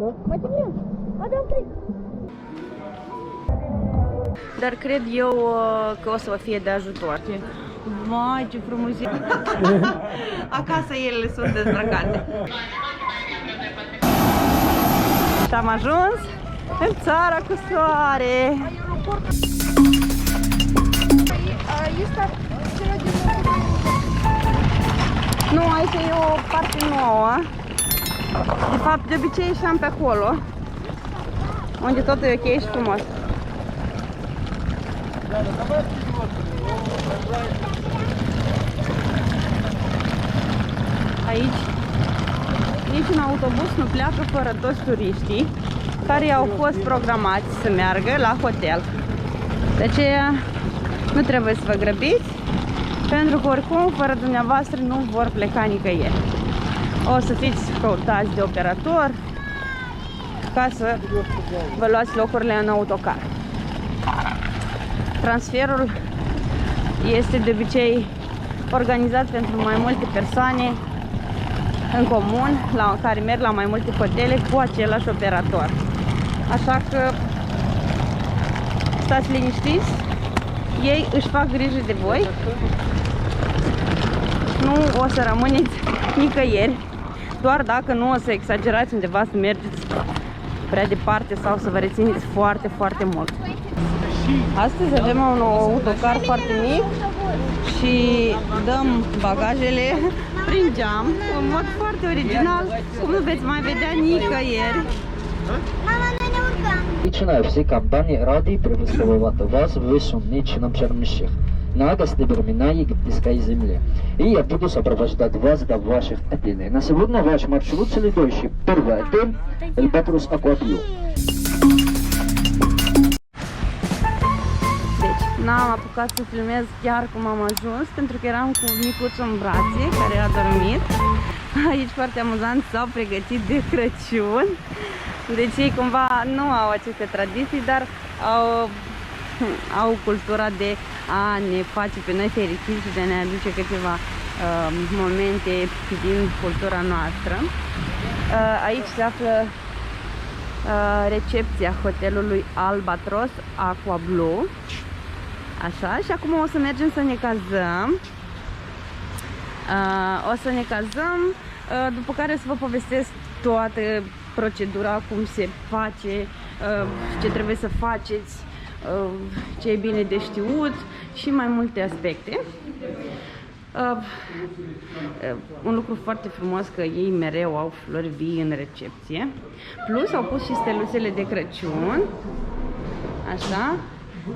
Mai terminăm. Adam, trec. Dar cred eu că o să vă fie de ajutor. Vai, ce frumusețe! Acasă ele sunt dezbrăcate. Și am ajuns în țara cu soare. Nu, aici e o parte nouă. De fapt, de obicei ieșeam pe acolo, unde totul e ok și frumos. Aici niciun autobuz nu pleacă fără toți turiștii care au fost programați să meargă la hotel. De aceea nu trebuie să vă grăbiți, pentru că oricum fără dumneavoastră nu vor pleca nicăieri. O să fiți căutați de operator ca să vă luați locurile în autocar. Transferul este de obicei organizat pentru mai multe persoane în comun, care merg la mai multe hotele cu același operator. Așa că stați liniștiți, ei își fac grijă de voi, nu o să rămâneți nicăieri, doar dacă nu o să exagerați undeva să mergeți prea departe sau să vă rețineți foarte, foarte mult. Astăzi avem un autocar foarte mic și dăm bagajele prin geam, în mod foarte original, cum nu veți mai vedea nicăieri. Начиная все компании ради приветствовать вас в солнечном Чернышах, на гостеприимной египетской земле. И я буду сопровождать вас до ваших отелей. На сегодня ваш маршрут следующий. Первый отель Albatros Aquablue. N-am apucat să filmez chiar cum am ajuns, pentru că eram cu micuțul în brațe, care a dormit. Aici, foarte amuzant, s-au pregătit de Crăciun. Deci ei cumva nu au aceste tradiții, dar au cultura de a ne face pe noi fericiți și de a ne aduce câteva momente din cultura noastră. Aici se află recepția hotelului Albatros Aquablue. Așa, și acum o să mergem să ne cazăm. După care să vă povestesc toată procedura, cum se face, ce trebuie să faceți, ce e bine de știut și mai multe aspecte. Un lucru foarte frumos că ei mereu au flori vii în recepție. Plus au pus și steluțele de Crăciun. Așa.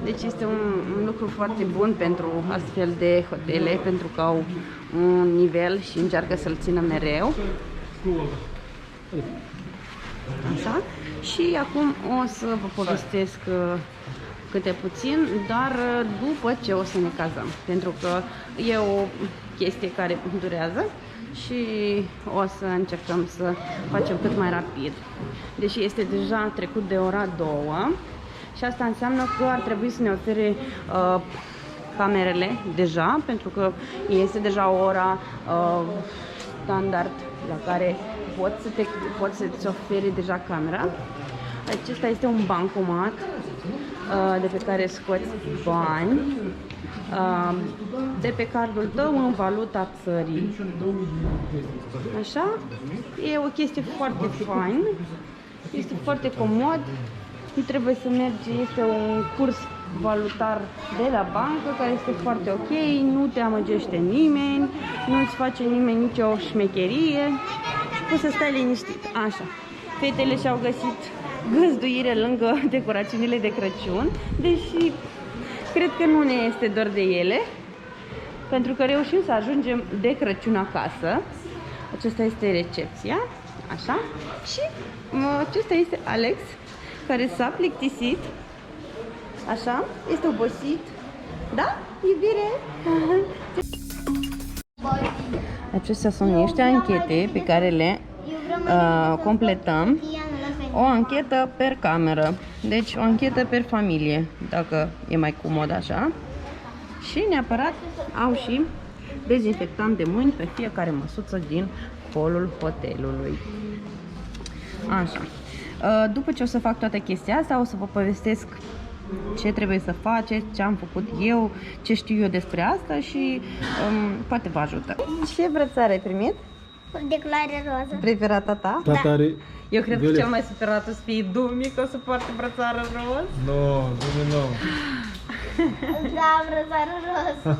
Deci este un lucru foarte bun pentru astfel de hotele, pentru că au un nivel și încearcă să-l țină mereu. Așa. Și acum o să vă povestesc câte puțin, dar după ce o să ne cazăm, pentru că e o chestie care durează și o să încercăm să facem cât mai rapid. Deși este deja trecut de ora 2 și asta înseamnă că ar trebui să ne ofere camerele deja, pentru că este deja ora standard la care poți să-ți oferi deja camera. Acesta este un bancomat de pe care scoți bani de pe cardul tău în valuta țării. Așa? E o chestie foarte fain, este foarte comod, nu trebuie să mergi, este un curs valutar de la bancă care este foarte ok, nu te amăgește nimeni, nu îți face nimeni nicio șmecherie și poți să stai liniștit. Așa. Fetele și-au găsit găzduire lângă decorațiunile de Crăciun, deși cred că nu ne este dor de ele, pentru că reușim să ajungem de Crăciun acasă. Aceasta este recepția, așa, și acesta este Alex, care s-a plictisit, așa, este obosit, da, iubire? Acestea sunt niște anchete pe care le completăm. O anchetă per cameră, deci o anchetă per familie, dacă e mai comod așa. Și neapărat au și dezinfectant de mâini pe fiecare măsuță din holul hotelului. Așa. După ce o să fac toată chestia asta, o să vă povestesc ce trebuie să faceți, ce am făcut eu, ce știu eu despre asta și poate vă ajută. Ce brățare ai primit? De culoare roză. Preferata ta? Tata are... Eu cred că Violet. cel mai superior o să fie Dumi, că o să poarte brățară roz. No, nu. Da, brățară roz.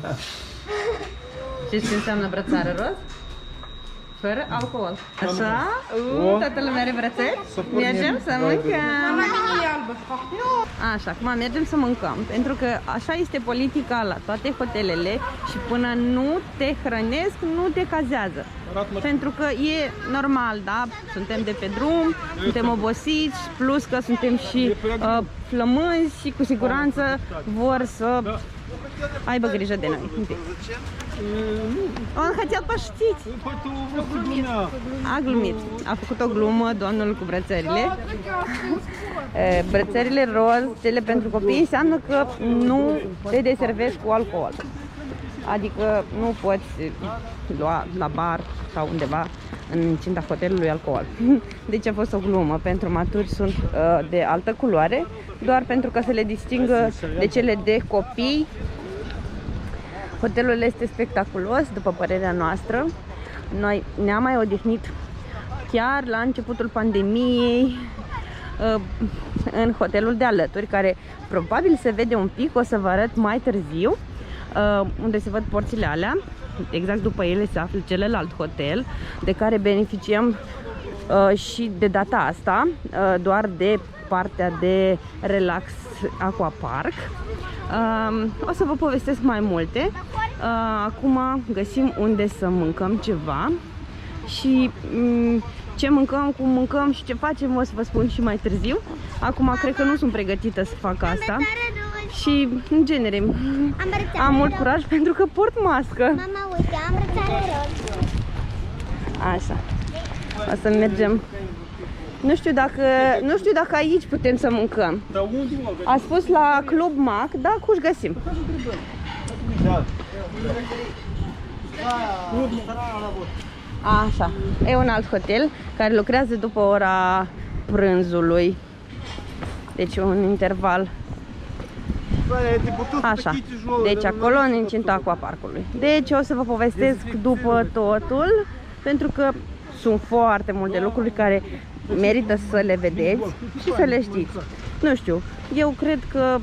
Știți ce înseamnă brățară roz? Fără alcool. Așa? Toată lumea are brățări? Mergem să mâncăm! Așa, acum mergem să mâncăm, pentru că așa este politica la toate hotelele și până nu te hrănesc, nu te cazează. Pentru că e normal, da? Suntem de pe drum, suntem obosiți, plus că suntem și flămânzi și cu siguranță vor să aibă grijă de noi. Он хотел пошутить. A glumit. A făcut o glumă domnul cu brățările. Brățările roz, cele pentru copii, înseamnă că nu te deservești cu alcool. Adică nu poți lua la bar sau undeva în incinta hotelului alcool. Deci a fost o glumă. Pentru maturi sunt de altă culoare, doar pentru ca să le distingă de cele de copii. Hotelul este spectaculos, după părerea noastră. Noi ne-am mai odihnit chiar la începutul pandemiei în hotelul de alături, care probabil se vede un pic, o să vă arăt mai târziu, unde se văd porțile alea. Exact după ele se află celălalt hotel, de care beneficiem și de data asta, doar de partea de relax aquapark. O să vă povestesc mai multe. Acum găsim unde să mâncăm ceva și ce mâncăm, cum mâncăm și ce facem o să vă spun și mai târziu. Acum cred că nu sunt pregătită să fac asta și în genere am mult curaj pentru că port mască. Mama, uite, am brățare roz. Așa. O să mergem. Nu știu dacă aici putem să mâncăm. A spus la Club Mac, da, cuș găsim. Așa, e un alt hotel care lucrează după ora prânzului. Deci un interval. Așa, deci acolo în incinta aquaparkului. Deci o să vă povestesc după totul, pentru că sunt foarte multe lucruri care merită să le vedeți și să le știți. Nu știu, eu cred că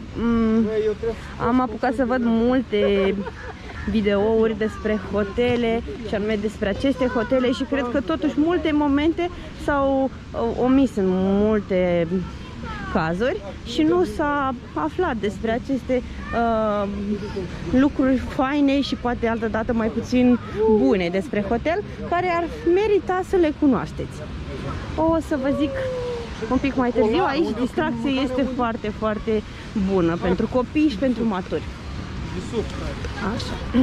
am apucat să văd multe videouri despre hotele și anume despre aceste hotele și cred că totuși multe momente s-au omis în multe cazuri și nu s-a aflat despre aceste lucruri faine și poate altă dată mai puțin bune despre hotel, care ar merita să le cunoașteți. O să vă zic un pic mai târziu. Aici distracția este foarte, foarte bună pentru copii și pentru maturi. Așa.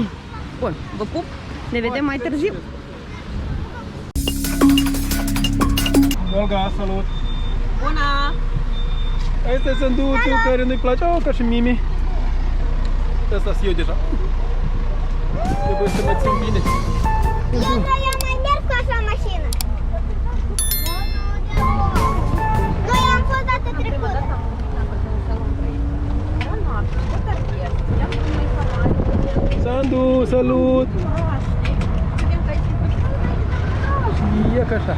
Bun, vă pup, ne vedem mai târziu. Olga, salut! Bună! Asta e sanduțul care nu-i place, ca și Mimi. Asta sunt eu deja. Trebuie să mă țin bine. Eu mai merg cu așa mașină. Noi am fost data trecută. Sandu, salut! E ca așa.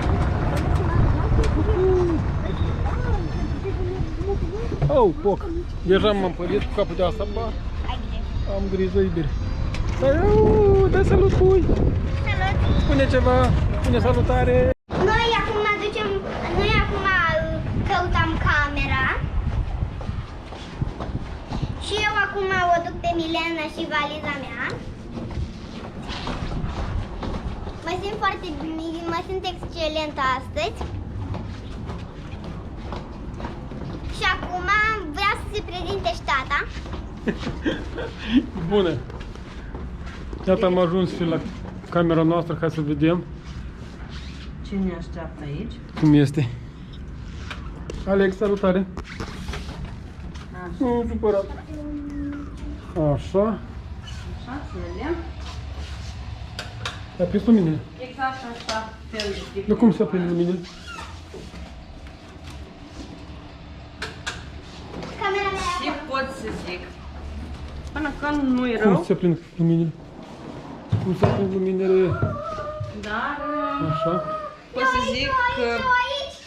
Oh, poc! Deja m-am pălit cu capul de asta, ba. Am grijă, iubire. Salut! Dă salut, pui! Salut! Spune ceva! Spune salutare! Noi acum căutam camera. Și eu acum o duc pe Milena și valiza mea. Mă simt excelentă astăzi. Și acum vreau să se prezinte și tata. Bună! Iată am ajuns și la camera noastră ca să vedem Ce ne așteaptă aici? cum este. Alex, salutare! Așa. Nu supărat. Așa. Așa, să vedem. Ai prins luminile? Exact așa fel de tip. De cum se aprinde luminile? pot să zic? Până când nu-i rău. Cum se prind luminile? Cum se prind luminile? Dar Așa. pot să zic că Aici.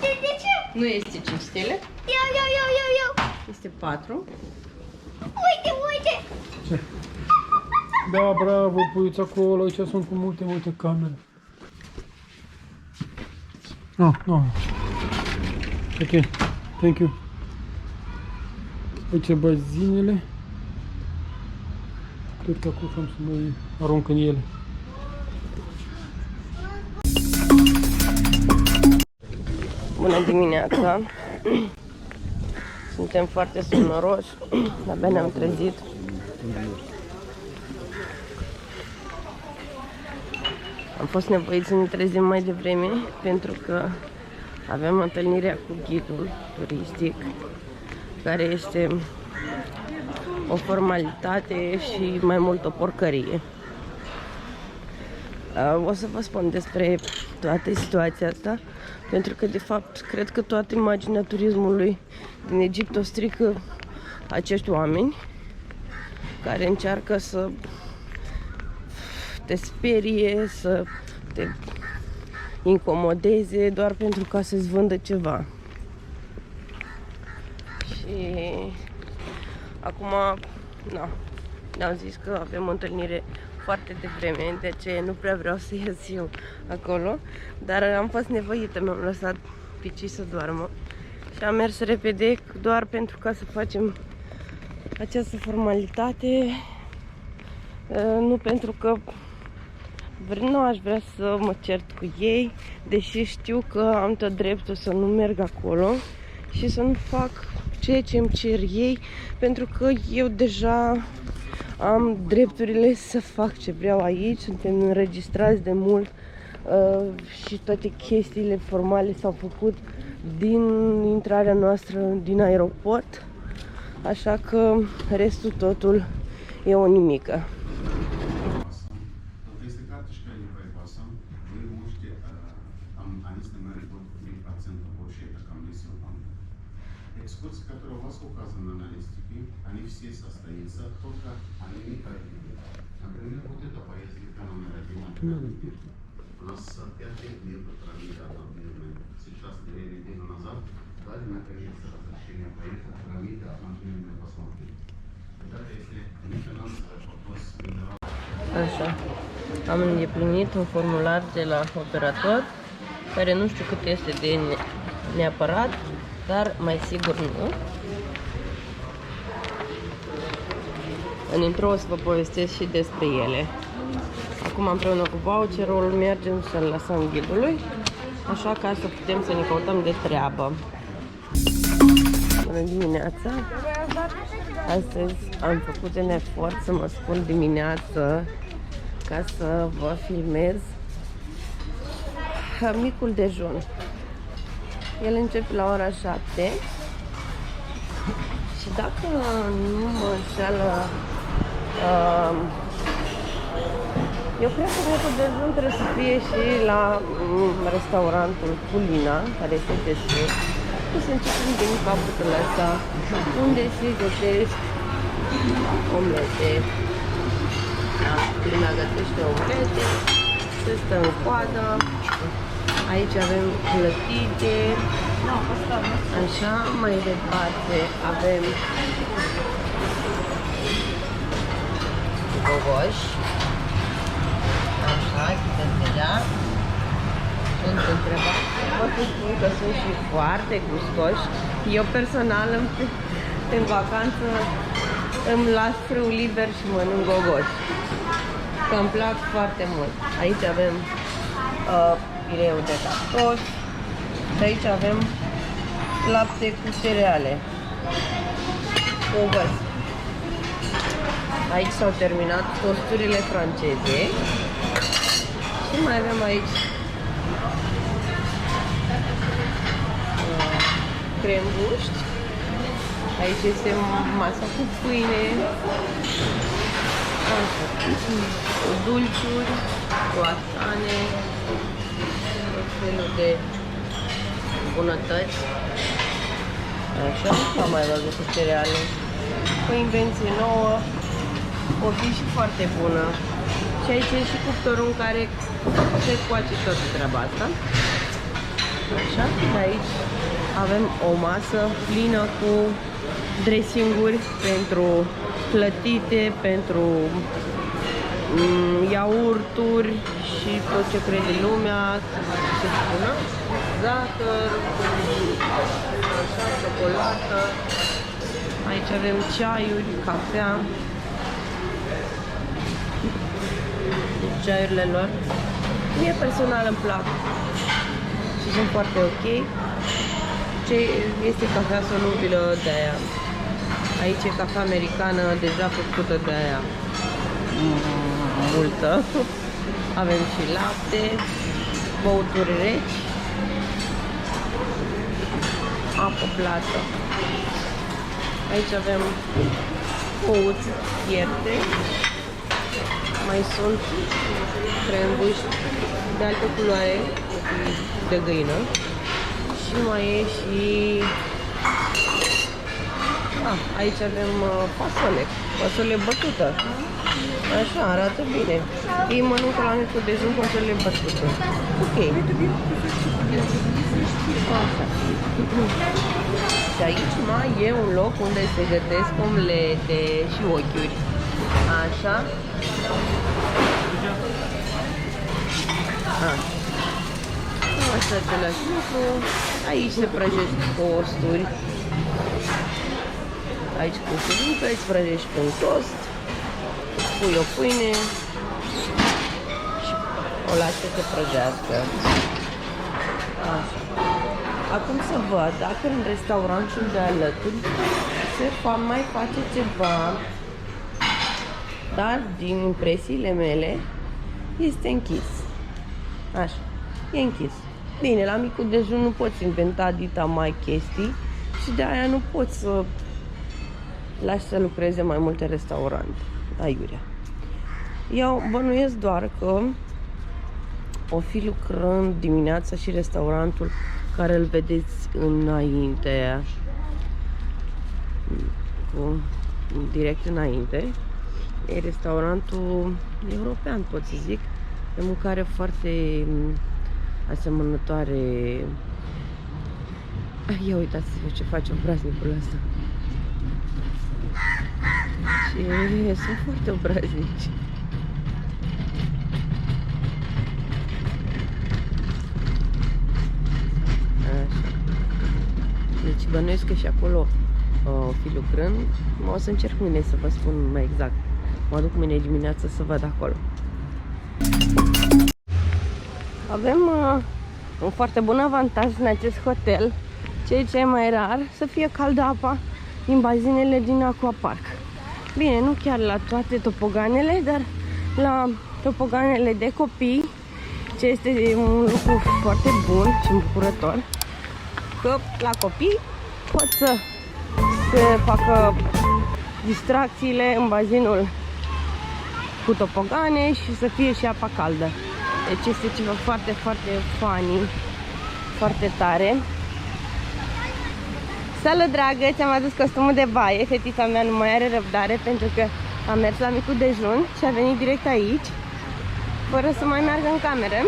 De ce? nu este 5 stele, Eu. este 4. Uite. Da, bravo, puiuți acolo, aici sunt cu multe camere. No. Ok, thank you. Aici bazinele. Cred că acum am să mai arunc în ele. Bună dimineața! Suntem foarte somnoroși, abia ne-am trezit. Am fost nevoiți să ne trezim mai devreme pentru că avem întâlnirea cu ghidul turistic, care este o formalitate și mai mult o porcărie. O să vă spun despre toată situația asta, pentru că de fapt cred că toată imaginea turismului din Egipt o strică acești oameni care încearcă să te sperie, să te incomodeze doar pentru ca să-ți vândă ceva. Și acum, ne-au zis că avem o întâlnire foarte devreme, de aceea nu prea vreau să ies eu acolo, dar am fost nevoită, mi-am lăsat picii să doarmă și am mers repede doar pentru ca să facem această formalitate, nu pentru că nu aș vrea să mă cert cu ei, deși știu că am tot dreptul să nu merg acolo și să nu fac ceea ce îmi cer ei, pentru că eu deja am drepturile să fac ce vreau aici, suntem înregistrați de mult și toate chestiile formale s-au făcut din intrarea noastră din aeroport, așa că restul totul e o nimică. Экскурсии, которые у вас указаны на листике, они все состоятся только они не продлили. Например, вот эта поездка номер 1. У нас 5 лет нет отправили однодневной. Сейчас 2 недели назад дали наконец разрешение поехать отправить однодневную посмотреть. Даже если не финансовый вопрос, Așa, am îndeplinit un formular de la operator, care nu știu cât este de neapărat, dar mai sigur nu. În intro o să vă povestesc și despre ele. Acum împreună cu voucherul mergem să-l lăsăm ghidului, așa ca să putem să ne căutăm de treabă. Bună dimineața! Astăzi am făcut un efort să mă scol dimineață ca să vă filmez micul dejun. El începe la ora 7 și dacă nu mă înșeală, eu cred că micul dejun trebuie să fie și la restaurantul Culina, care este de sus. Și să începem din capătul ăsta, unde se gătesc omlete. Culina gătește omlete, se stă în coadă. Aici avem clătite, așa, mai departe avem gogoși, așa, puteți vedea, sunt întrebați, pot să spun că sunt și foarte gustoși. Eu personal în vacanță îmi las frâu liber și mănânc gogoși, că îmi plac foarte mult. Aici avem pireu de cartofi și aici avem lapte cu cereale, ovăz. Aici s-au terminat tosturile franceze și mai avem aici crembuști. Aici este masa cu pâine, așa, cu dulciuri, croissane, tot felul de bunătăți. Așa, n-am mai văzut cu cereale. O invenție nouă, o fi și foarte bună. Și aici e și cuptorul în care se coace toată treaba asta. Așa, de aici avem o masă plină cu dressinguri pentru clătite, pentru iaurturi și tot ce crede lumea, ce spună, zahăr, așa, ciocolată. Aici avem ceaiuri, cafea, ceaiurile lor. Mie personal îmi plac și sunt foarte ok. Ce este cafea solubilă de aia. Aici e cafea americană deja făcută de aia multă. Avem și lapte, băuturi reci, apă plată. Aici avem ouți ierte. Mai sunt crembuși de altă culoare, de găină. Și mai e și... aici avem fasole bătută. Așa, arată bine. Ei mănâncă la micul dejun fasole bătută. Ok. Așa. Și aici mai e un loc unde se gătesc omlete și ochiuri. Așa. Asta același lucru. Aici se prăjesc tosturi. Aici cu șurucă, îți prăjești un toast, pui o pâine și o lași să se prăjească. Așa. Acum să văd dacă în restaurantul de alături mai face ceva, dar din impresiile mele este închis. Așa, e închis. Bine, la micul dejun nu poți inventa dita mai chestii și de aia nu poți să lași să lucreze mai multe restaurante aiurea. Eu bănuiesc doar că o fi lucrând dimineața și restaurantul care îl vedeți înainte, direct înainte, e restaurantul european, pot să zic, de mâncare foarte asemănătoare. Ia uitați-vă ce face obraznicul ăsta. Și sunt foarte obraznici. Așa. Deci bănuiesc că și acolo o fi lucrând. O să încerc mâine să vă spun mai exact. Mă duc mâine dimineață să văd acolo. Avem un foarte bun avantaj în acest hotel, ceea ce e mai rar, să fie caldă apa din bazinele din aquapark. Bine, nu chiar la toate topoganele, dar la topoganele de copii, ce este un lucru foarte bun și îmbucurător, că la copii pot să se facă distracțiile în bazinul cu topogane și să fie și apa caldă. Deci este ceva foarte, foarte funny, foarte tare. Salut, dragă! Ți-am adus costumul de baie. Fetița mea nu mai are răbdare pentru că a mers la micul dejun și a venit direct aici, fără să mai meargă în cameră.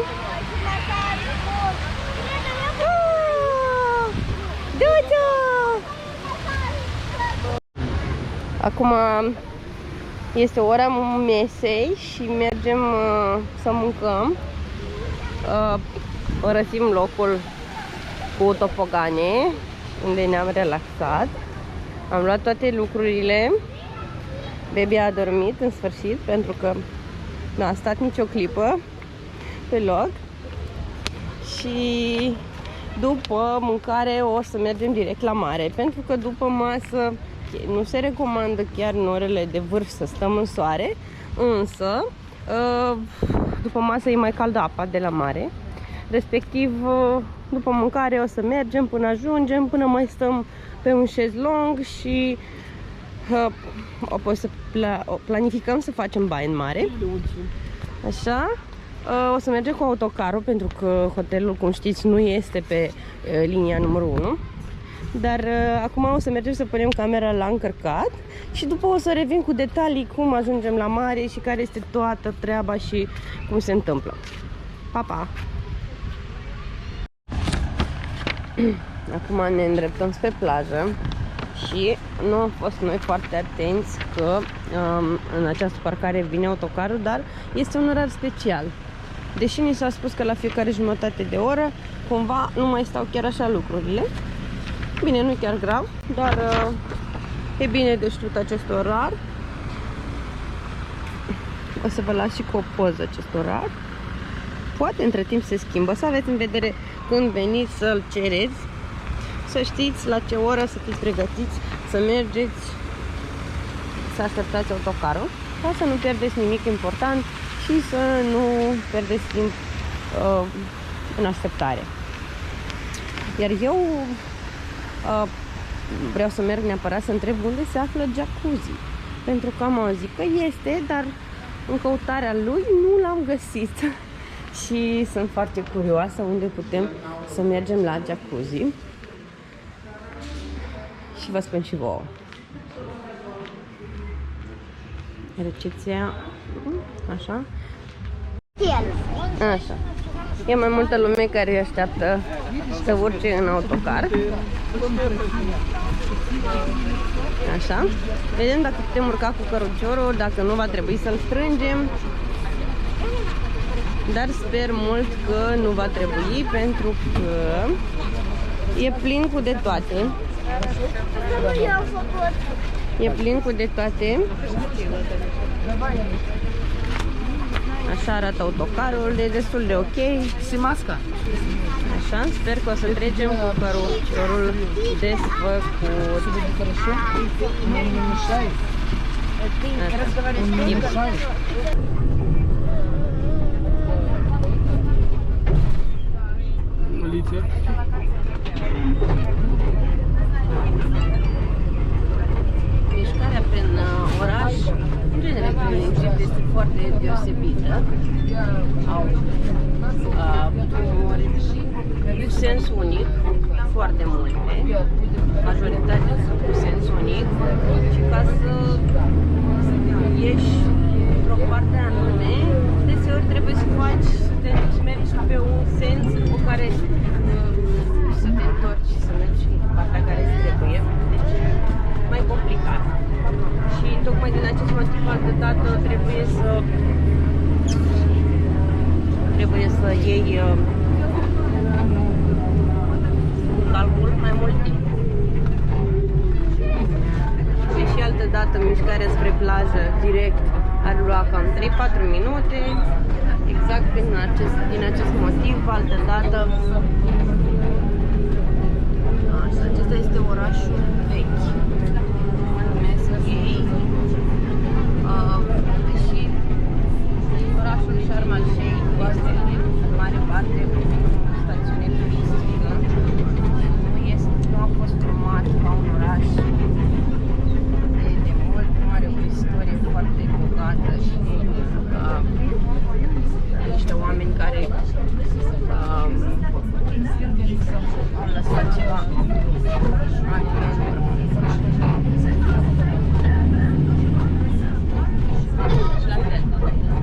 Duțu! Acum este ora mesei și mergem să mâncăm. Părăsim locul cu topogane unde ne-am relaxat. Am luat toate lucrurile. Baby a dormit în sfârșit pentru că n-a stat nicio clipă pe loc. Și după mâncare o să mergem direct la mare, pentru că după masă nu se recomandă chiar în orele de vârf să stăm în soare, însă după masă e mai caldă apa de la mare, respectiv după mâncare o să mergem până ajungem, până mai stăm pe un șezlong și apoi să planificăm să facem baie în mare. Așa. O să mergem cu autocarul pentru că hotelul, cum știți, nu este pe linia numărul 1. Dar acum o să mergem să punem camera la încărcat și după o să revin cu detalii cum ajungem la mare și care este toată treaba și cum se întâmplă. Pa, pa! Acum ne îndreptăm spre plajă și nu am fost noi foarte atenți că în această parcare vine autocarul, dar este un orar special. Deși ni s-a spus că la fiecare jumătate de oră, cumva nu mai stau chiar așa lucrurile. Bine, nu chiar grav, dar e bine de știut acest orar. O să vă las și cu o poză acest orar. Poate între timp se schimbă, să aveți în vedere când veniți să-l cereți, să știți la ce oră să fiți pregătiți, să mergeți, să așteptați autocarul, ca să nu pierdeți nimic important și să nu pierdeți timp în așteptare. Iar eu vreau să merg neapărat să întreb unde se află jacuzzi, pentru că am auzit că este, dar în căutarea lui nu l-am găsit. Și sunt foarte curioasă unde putem să mergem la jacuzzi și vă spun și vouă. Recepția, așa. Așa. E mai multă lume care așteaptă să urce în autocar. Așa. Vedem dacă putem urca cu căruciorul, dacă nu va trebui să-l strângem. Dar sper mult că nu va trebui, pentru că e plin cu de toate. E plin cu de toate. Așa arată autocarul, e destul de ok. Așa, sper că o să trecem cu căruciorul desfăcut. Poliție. Mișcarea prin oraș, în genere prin Egipt, este foarte deosebită. Au drumuri sens unic, foarte multe. Majoritatea sunt cu sens unic și ca să ieși într-o parte anume, deseori trebuie să faci, să mergi pe un sens cu care să te întorci și să mergi în partea care îți trebuie. Deci mai complicat. Și tocmai din acest motiv, altă dată trebuie să iei cu calcul mai mult timp. Și altă dată mișcarea spre plajă direct ar lua cam 3-4 minute. Exact din acest motiv, altă dată. Așa, acesta este orașul vechi. Numesc ei. Și orașul Sharm el-Sheikh este în mare parte o stațiune turistică. Nu a fost format ca un oraș de mult, nu are o istorie foarte bogată și niște oameni care au lăsat ceva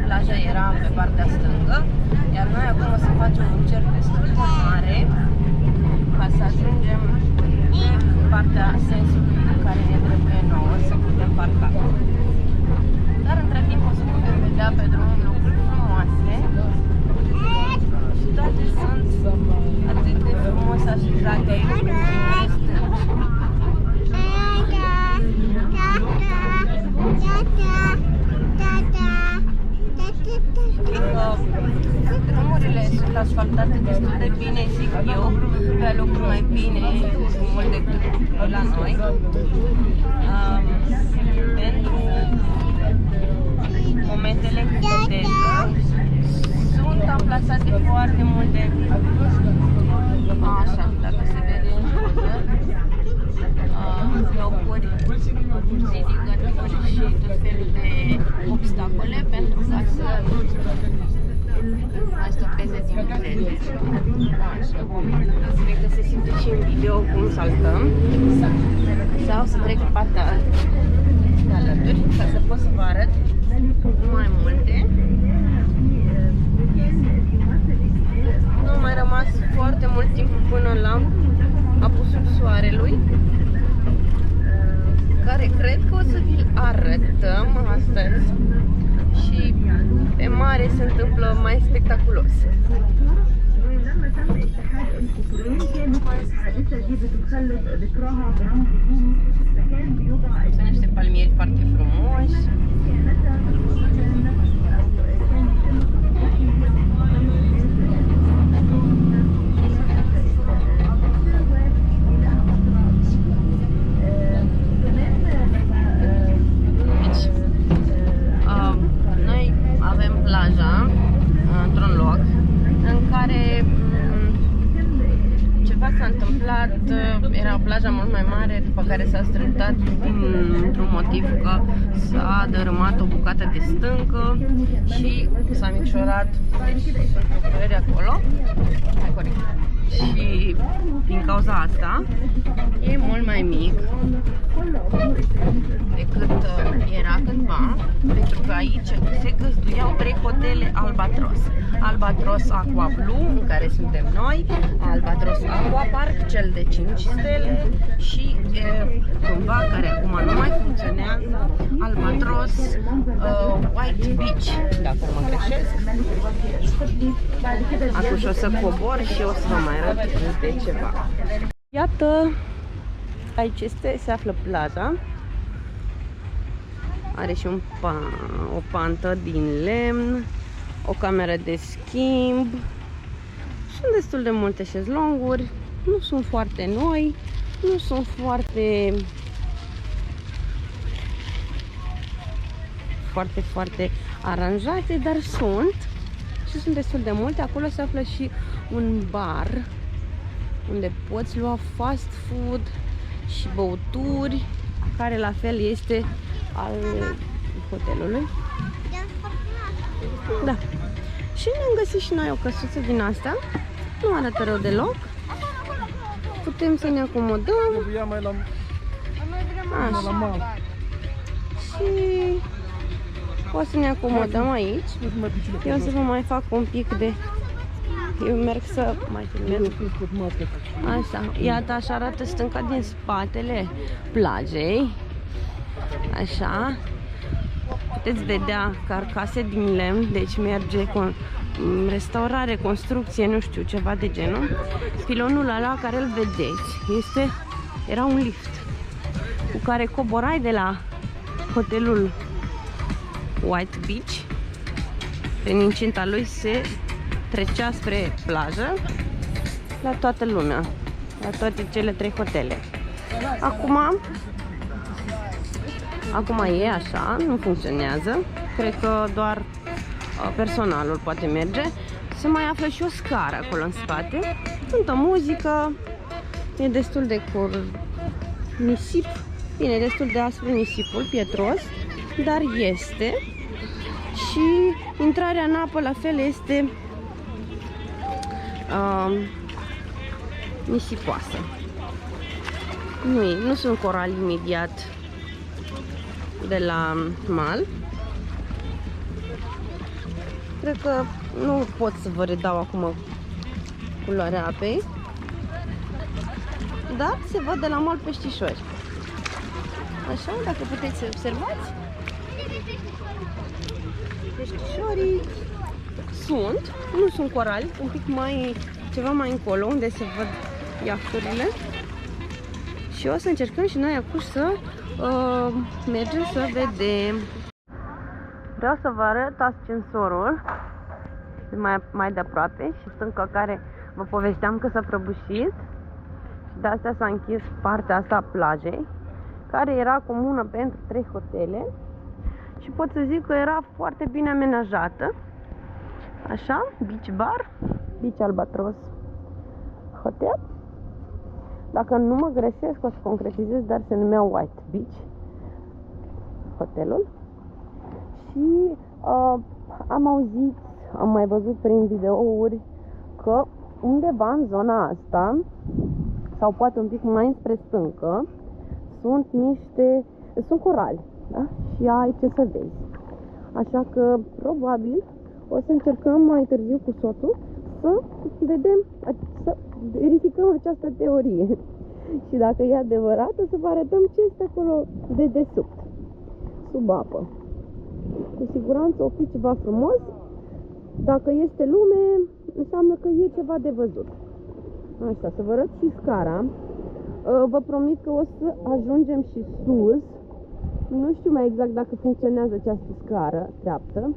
plaja era pe partea stângă, iar noi acum o să facem un cerc destul de mare ca să ajungem în partea sensului care ne trebuie nouă să putem parca. Dar între timp o să putem vedea pe drum lucruri frumoase și toate sunt atât de frumos așezate drumurile sunt asfaltate destul de bine, zic eu, pe locuri mai bine, mult decât la noi. Pentru momentele cu viteză sunt amplasate foarte multe, așa, dacă se vede în poză, locuri, zidicături și tot felul de obstacole pentru ca să mai stopeze din viteze. Așa, cred că se simte și în video cum saltăm. Sau să trec partea de alături ca să pot să vă arăt mai multe. Nu a mai rămas foarte mult timp până la apusul soarelui, care cred că o să vi-l arătăm astăzi. Și pe mare se întâmplă mai spectaculos. Sunt niște palmieri foarte frumoși. Noi avem plaja într-un loc în care ceva s-a întâmplat, era o plajă mult mai mare, după care s-a strâmtat dintr-un motiv că s-a dărâmat o bucată de stâncă și s-a micșorat, deci sunt lucrări acolo. Corect. Și din cauza asta e mult mai mic decât era cândva, pentru că aici se găzduiau 3 hotele Albatros. Albatros Aqua Blue, în care suntem noi, Albatros Aqua Park, cel de 5 stele, și cândva, care acum nu mai funcționează, Albatros White Beach, dacă nu mă greșesc. Atunci o să cobor și o să vă mai arăt de ceva. Iată, aici se află plaja. Are și o pantă din lemn, o cameră de schimb. Sunt destul de multe șezlonguri, nu sunt foarte noi, nu sunt foarte aranjate, dar sunt și sunt destul de multe. Acolo se află și un bar unde poți lua fast food și băuturi, care la fel este al hotelului. Da. Și ne-am găsit și noi o căsuță din asta. Nu arată rău deloc. Putem să ne acomodăm. Așa. Și o să ne acomodăm aici. Eu o să vă mai fac un pic de... Eu merg să mai filmez. Așa, iată, așa arată stânca din spatele plajei. Așa. Puteți vedea carcase din lemn, deci merge cu restaurare, construcție, nu știu, ceva de genul. Pilonul ăla care îl vedeți era un lift cu care coborai de la hotelul White Beach. Prin incinta lui se trecea spre plajă la toată lumea, la toate cele 3 hotele. Acum e așa, nu funcționează. Cred că doar personalul poate merge. Se mai află și o scară acolo în spate. Cântă muzică. E destul de nisip. Bine, destul de aspru nisipul, pietros, dar este. Și intrarea în apă la fel este nisipoasă. Nu sunt corali imediat de la mal. Cred că nu pot să vă redau acum culoarea apei, dar se văd de la mal peștișori. Așa, dacă puteți să observați, peștișorii nu sunt corali, un pic ceva mai încolo, unde se văd iahturile. Și o să încercăm și noi acum să mergem să vedem. Vreau să vă arăt ascensorul mai de aproape și stânca care vă povesteam că s-a prăbușit. Și de asta s-a închis partea asta a plajei, care era comună pentru 3 hotele. Și pot să zic că era foarte bine amenajată. Așa, beach bar, Beach Albatros Hotel. Dacă nu mă greșesc, o să concretizez, dar se numea White Beach hotelul. Și am auzit, am mai văzut prin videouri că undeva în zona asta sau poate un pic mai înspre stâncă, sunt corali, da? Și ai ce să vezi. Așa că, probabil, o să încercăm mai târziu cu soțul să vedem, să verificăm această teorie. Și dacă e adevărat, o să vă arătăm ce este acolo de desubt, sub apă. Cu siguranță o fi ceva frumos. Dacă este lume, înseamnă că e ceva de văzut. Așa, să vă arăt și scara. Vă promit că o să ajungem și sus. Nu știu mai exact dacă funcționează această scară treaptă,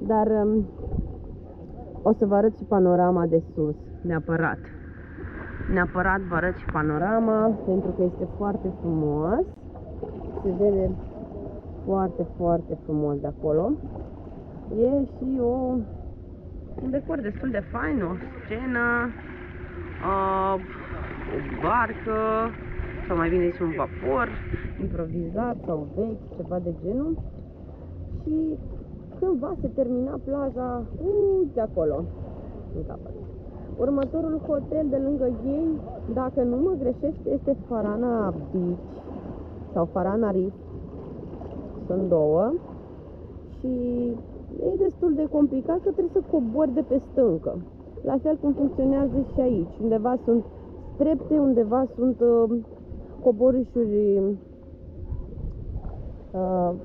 dar o să vă arăt și panorama de sus, neapărat. Neapărat vă arăt și panorama, pentru că este foarte frumos. Se vede foarte, foarte frumos de acolo. E și un decor destul de fain, o scenă, o barcă, sau mai bine zis un vapor improvizat sau vechi, ceva de genul. Și cândva se termina plaja de acolo, în capăt. Următorul hotel de lângă ei, dacă nu mă greșesc, este Farana Beach sau Farana Reef. Sunt două. Și e destul de complicat că trebuie să cobori de pe stâncă. La fel cum funcționează și aici. Undeva sunt trepte, undeva sunt coborișuri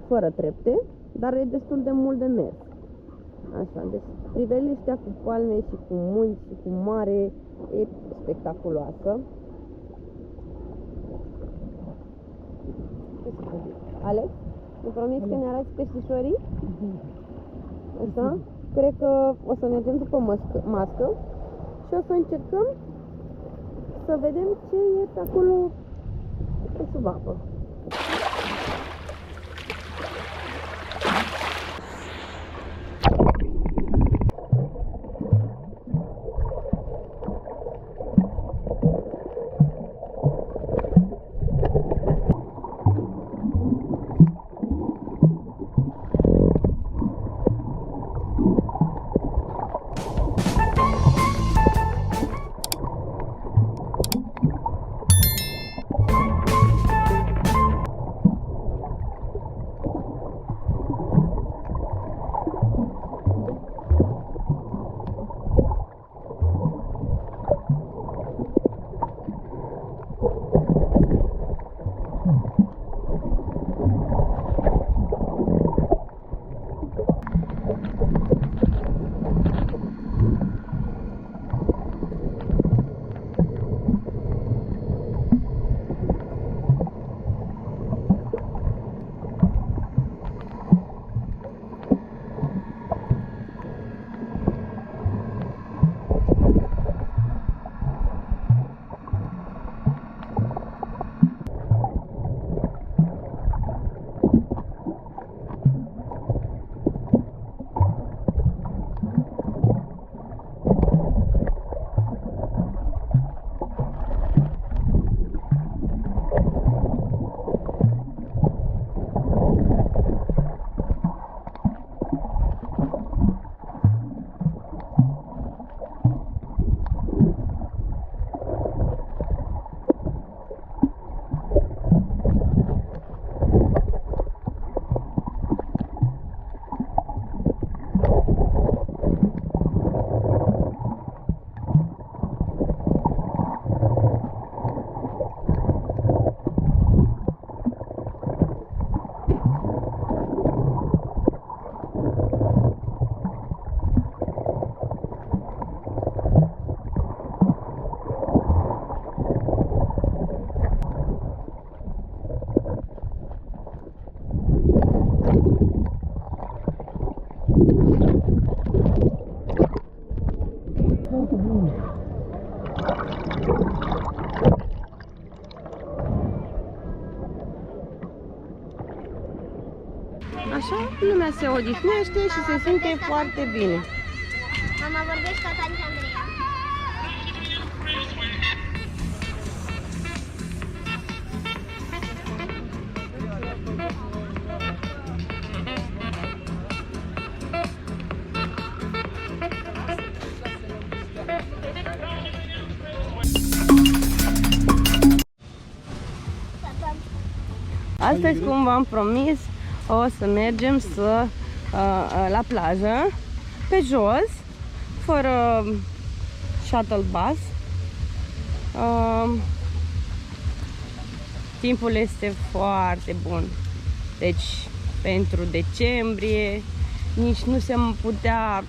fără trepte, dar e destul de mult de mers. Așa, deci priveliștea cu palme și cu munți și cu mare e spectaculoasă. Alex, îmi promis că ne arăți peștișorii? Așa? Cred că o să mergem după mască și o să încercăm să vedem ce e pe acolo pe sub apă. Așa, lumea se odihnește și se simte foarte bine. Mama vorbește ca tanti Andreea. Astăzi, cum v-am promis, o să mergem la plajă, pe jos, fără shuttle bus. Timpul este foarte bun. Deci, pentru decembrie, nici nu se putea...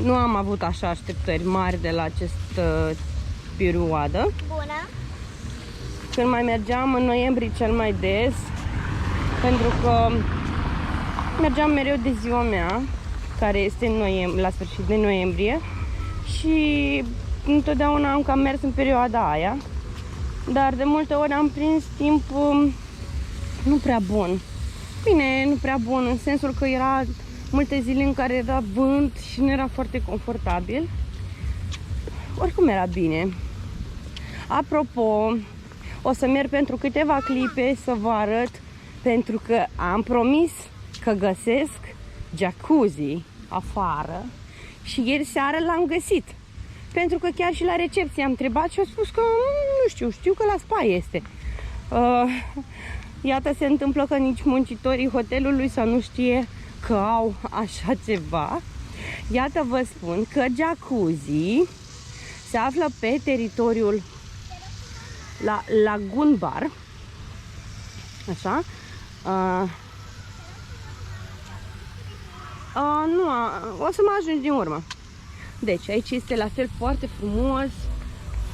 nu am avut așa așteptări mari de la această perioadă. Bună. Când mai mergeam în noiembrie cel mai des, pentru că mergeam mereu de ziua mea, care este în la sfârșit de noiembrie, și întotdeauna am cam mers în perioada aia, dar de multe ori am prins timp nu prea bun. Bine, nu prea bun în sensul că era multe zile în care era vânt și nu era foarte confortabil. Oricum era bine. Apropo, o să merg pentru câteva clipe să vă arăt, pentru că am promis că găsesc jacuzzi afară și ieri seară l-am găsit. Pentru că chiar și la recepție am întrebat și au spus că nu știu că la spa este. Iată, se întâmplă că nici muncitorii hotelului să nu știe că au așa ceva. Iată, vă spun că jacuzzi se află pe teritoriul la Lagoon Bar. Așa. O să mă ajungi din urmă. Deci, aici este la fel foarte frumos,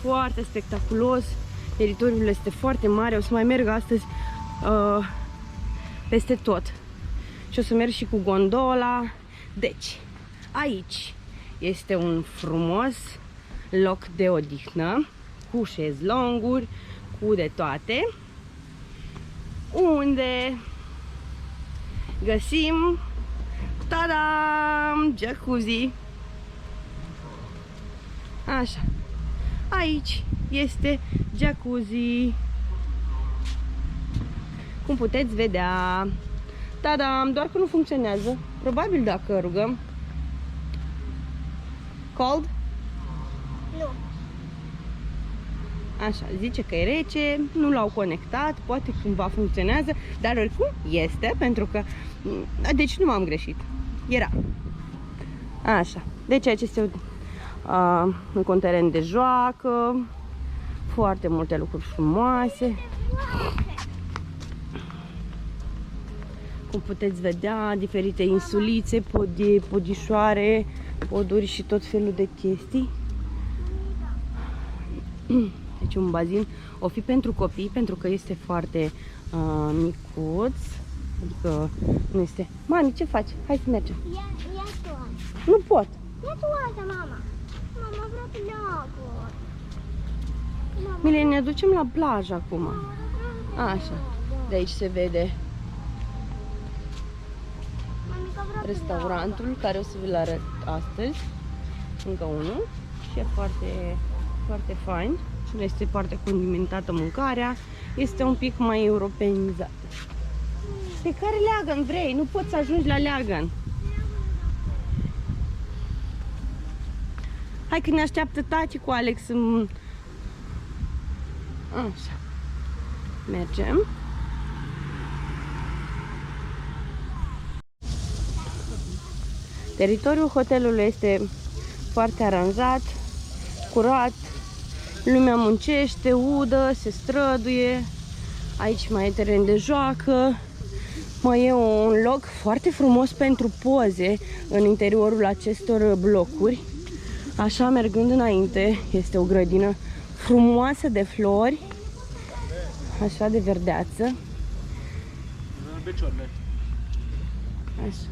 foarte spectaculos. Teritoriul este foarte mare. O să mai merg astăzi peste tot. Și o să merg și cu gondola. Deci, aici este un frumos loc de odihnă, cu șezlonguri, cu de toate, unde găsim, tadam, jacuzzi. Așa. Aici este jacuzzi. Cum puteți vedea. Tadam, doar că nu funcționează. Probabil dacă rugăm. Cold? Nu. Așa, zice că e rece, nu l-au conectat, poate cumva funcționează, dar oricum este, pentru că... Deci nu m-am greșit. Era. Așa. Deci aici este un teren de joacă, foarte multe lucruri frumoase. Cum puteți vedea, diferite insulițe, podișoare, poduri și tot felul de chestii. Deci un bazin o fi pentru copii, pentru că este foarte micuț. Adică nu este... Mami, ce faci? Hai să mergem. Ia tu asta. Nu pot. Ia tu asta, mama. Mama, vreau pleacă. Mile, ne ducem la plajă acum. Așa. De aici se vede restaurantul care o să vi-l arăt astăzi. Încă unul. Și e foarte, foarte fain. Și este foarte condimentată mâncarea. Este un pic mai europenizat. Pe care leagăn vrei? Nu poți să ajungi la leagăn. Hai că ne așteaptă tati cu Alex. Așa. Mergem. Teritoriul hotelului este foarte aranjat, curat. Lumea muncește, udă, se străduie. Aici mai e teren de joacă. Mai e un loc foarte frumos pentru poze în interiorul acestor blocuri. Așa, mergând înainte, este o grădină frumoasă de flori, așa, de verdeață. Așa.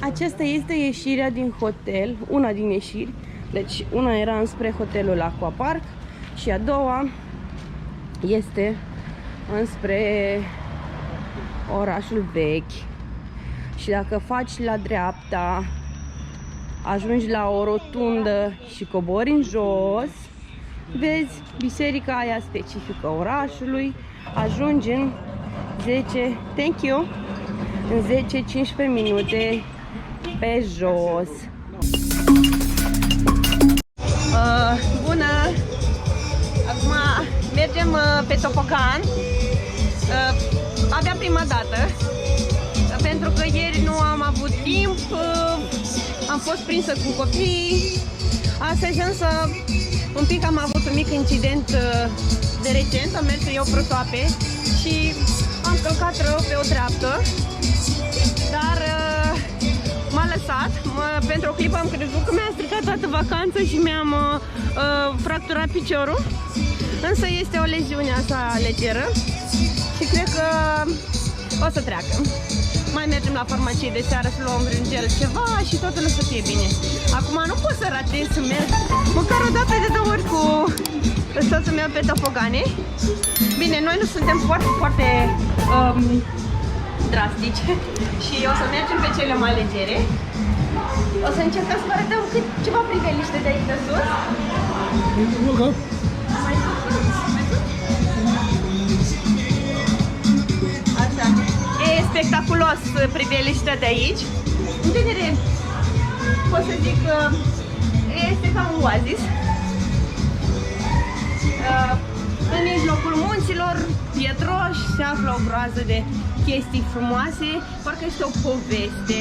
Aceasta este ieșirea din hotel, una din ieșiri. Deci una era înspre hotelul Aquapark și a doua este înspre orașul vechi. Și dacă faci la dreapta, ajungi la o rotundă și cobori în jos, vezi biserica aia specifică orașului, ajungi în 10, thank you, în 10-15 minute pe jos. Bună! Acum Mergem pe topogan. Abia prima dată. Pentru că ieri nu am avut timp. Am fost prinsă cu copii. Astăzi însă un pic am avut un mic incident de recent. Am mers să iau prosoape și am călcat rău pe o treaptă. Dar m-a lăsat. Pentru o clipă am crezut că mi-a stricat toată vacanța și mi-am fracturat piciorul. Însă este o leziune asta legeră și cred că o să treacă. Mai mergem la farmacie de seară să luăm vreun gel ceva și totul o să fie bine. Acum nu pot să ratez să merg măcar o dată de 2 ori cu soțul meu pe topogane. Bine, noi nu suntem foarte drastici și o să mergem pe cele mai legere. O să încercăm să vă arătăm ceva priveliște de aici de sus. Așa. E spectaculos priveliștea de aici. În genere, pot să zic că este ca un oazis. În mijlocul munților pietroși se află o groază de chestii frumoase, parcă este o poveste.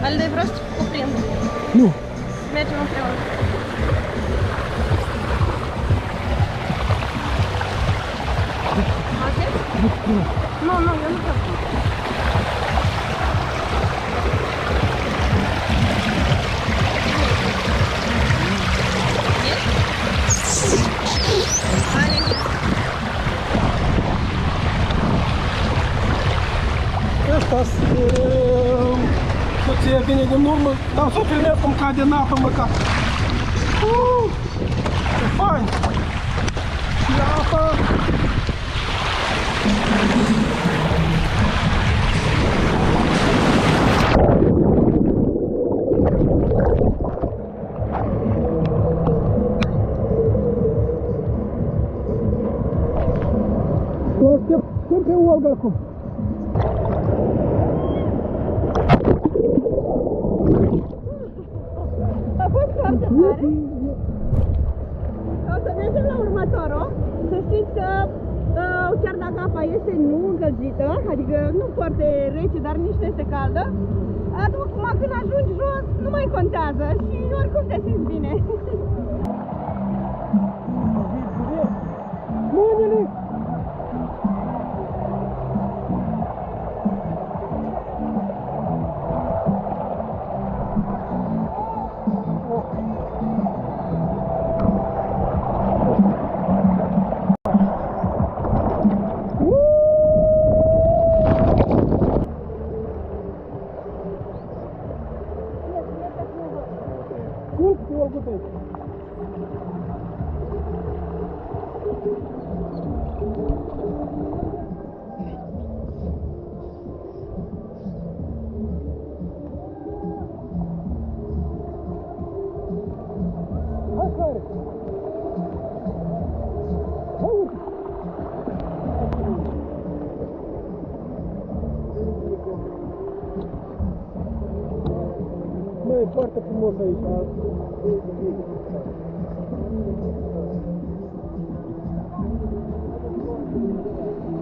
Alde, vreau să cuprind. Nu. Mergem împreună. Nu, eu nu vreau. Asta soția vine din urmă, dar să o filmez cum cade în apă măcar. Ce fain! Și apa! Suntem pe Olga acum. A fost foarte tare. O să mergem la următorul. Să știți că chiar dacă apa este nu încălzită, adică nu foarte rece, dar nici nu este caldă, acum când ajungi jos nu mai contează și oricum te simți bine. Mâinile! E foarte frumos aici.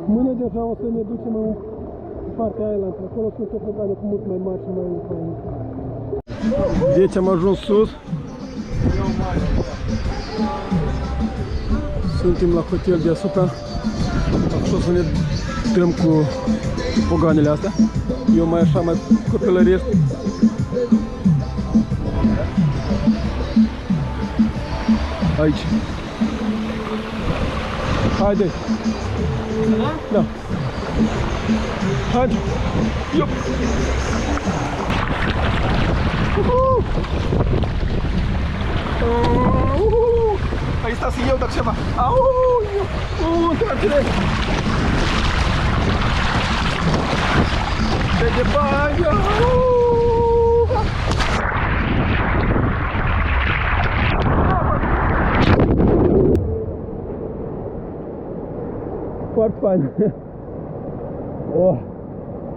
Mâine deja o să ne ducem în partea aia, acolo sunt topogane cu mult mai mari și mai faine. Deci am ajuns sus. Suntem la hotel deasupra. Acum să ne dăm cu topoganele astea. Eu mai așa, mai copilărești. Aici. Haide. Da. Haide. Iop. Aí está assim eu, dá ceva. Întoarce-le. De baia. Foarte fain. Oh.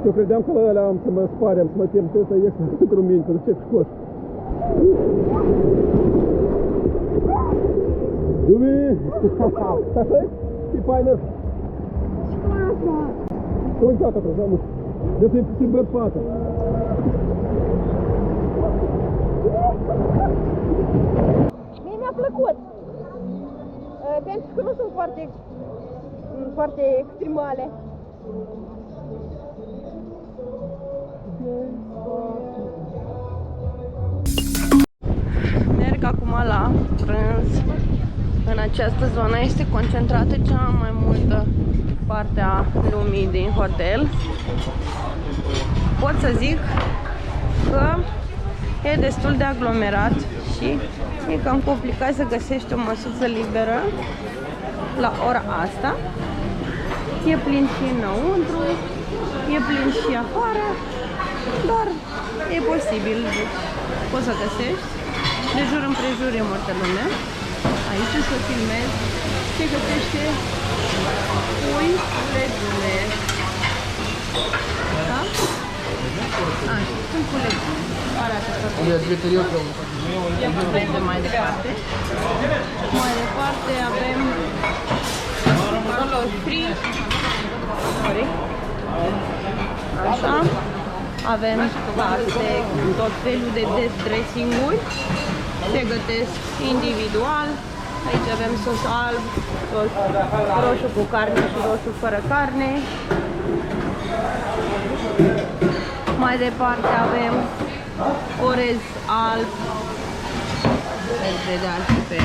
Eu credeam că la ăla am să mă spare, am să mă tem să ies pentru mine, pentru ce scos. Dubi! E faină! Să uitați atunci, da, mă. De să-i băt fața. Mie mi-a plăcut. Pentru că nu sunt foarte extremale. Merg acum la prânz. În această zonă este concentrată cea mai multă parte a lumii din hotel. Pot să zic că e destul de aglomerat și e cam complicat să găsești o măsuță liberă la ora asta. E plin și înăuntru, e plin și afară, dar e posibil, deci poți să găsești. De jur împrejur e multă lume. Aici o să filmez ce găsește pui legume. Da? Așa, sunt cu legume. Arată totul. Mergem mai departe. Mai departe avem cartofi fri. Așa. Avem pase cu tot felul de dressing-uri. Se gătesc individual. Aici avem sos alb, sos roșu cu carne și roșu fără carne. Mai departe avem orez alb. Veți vedea și pe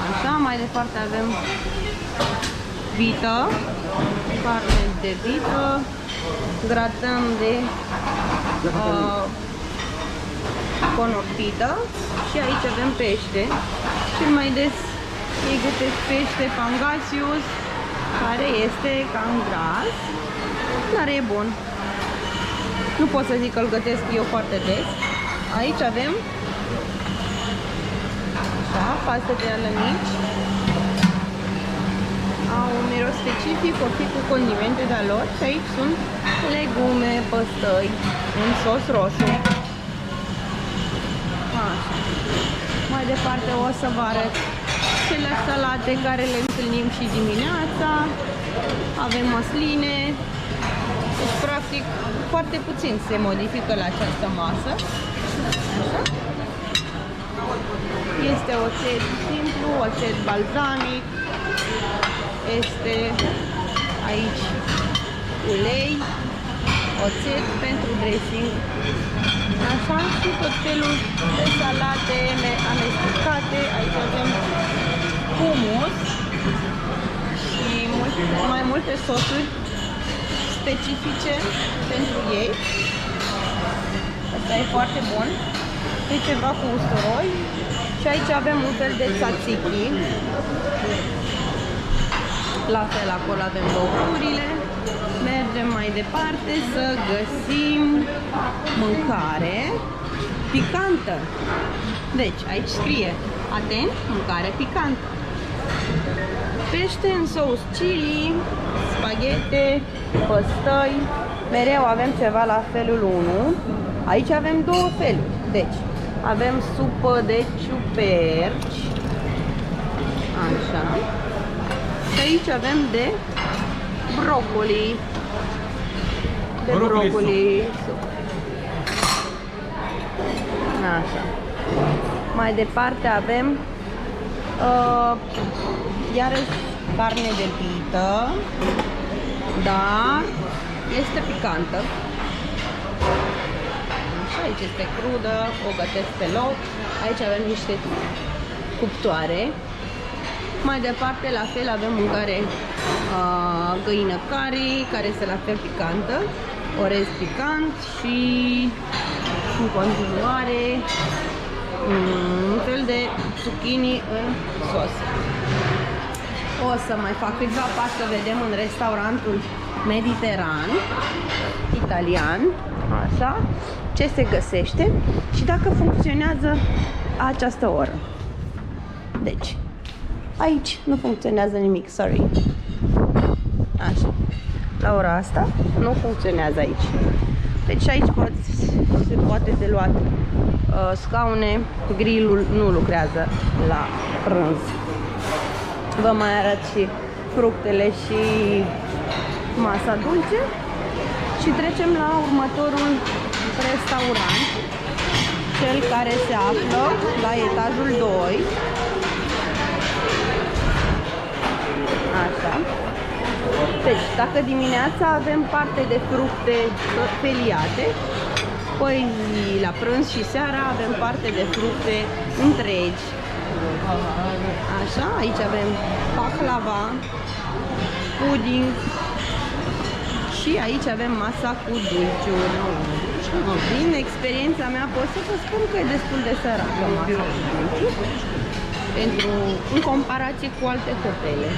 așa. Mai departe avem vită, carne de vită. Gratăm de conoptită și aici avem pește. Cel mai des ei gătesc pește pangasius, care este cam gras, dar e bun. Nu pot să zic că îl gătesc eu foarte des. Aici avem așa, paste de alănici. Au un miros specific, o fi cu condimente de-a lor și aici sunt legume, păstăi în sos roșu. Așa. Mai departe o să vă arăt cele salate care le întâlnim și dimineața. Avem măsline. Deci practic foarte puțin se modifică la această masă. Așa. Este oțet simplu, oțet balzamic. Este aici ulei, oțet pentru dressing. Așa, și tot felul de salate amestecate. Aici avem hummus și mai multe sosuri specifice pentru ei. Asta e foarte bun. E ceva cu usturoi. Și aici avem un fel de tzatziki. La fel, acolo avem băuturile. Mergem mai departe să găsim mâncare picantă. Deci, aici scrie, atent, mâncare picantă. Pește în sous chili, spaghete, păstăi. Mereu avem ceva la felul 1. Aici avem două feluri. Deci, avem supă de ciuperci. Așa. Și aici avem de brocoli. De brocoli. Așa. Mai departe avem iarăși carne de vită, dar este picantă. Așa, aici este crudă, o gătesc pe loc. Aici avem niște cuptoare. Mai departe, la fel, avem mâncare găină curry, care este la fel picantă, orez picant și în continuare un fel de zucchini în sos. O să mai fac câțiva pași să vedem în restaurantul mediteran, italian, așa, ce se găsește și dacă funcționează această oră. Deci, aici nu funcționează nimic, sorry. Așa. la ora asta nu funcționează aici. Deci aici se poate de luat scaune, grilul nu lucrează la prânz. Vă mai arăt și fructele și masa dulce și trecem la următorul restaurant, cel care se află la etajul 2. Așa. Deci, dacă dimineața avem parte de fructe feliate, păi la prânz și seara avem parte de fructe întregi. Așa, aici avem baklava, pudding și aici avem masa cu dulciuri. Din experiența mea pot să vă spun că e destul de săracă masa cu dulciuri în comparație cu alte hotele.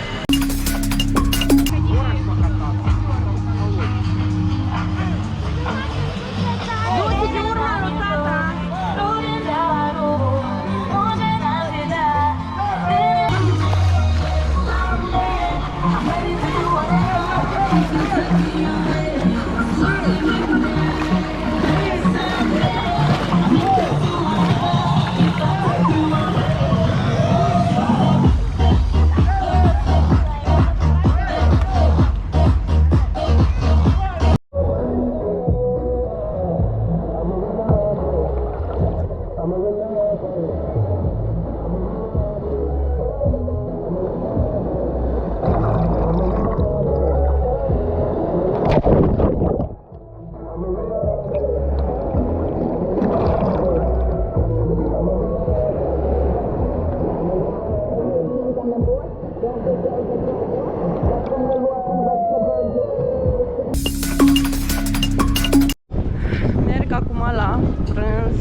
Merg acum la prânz.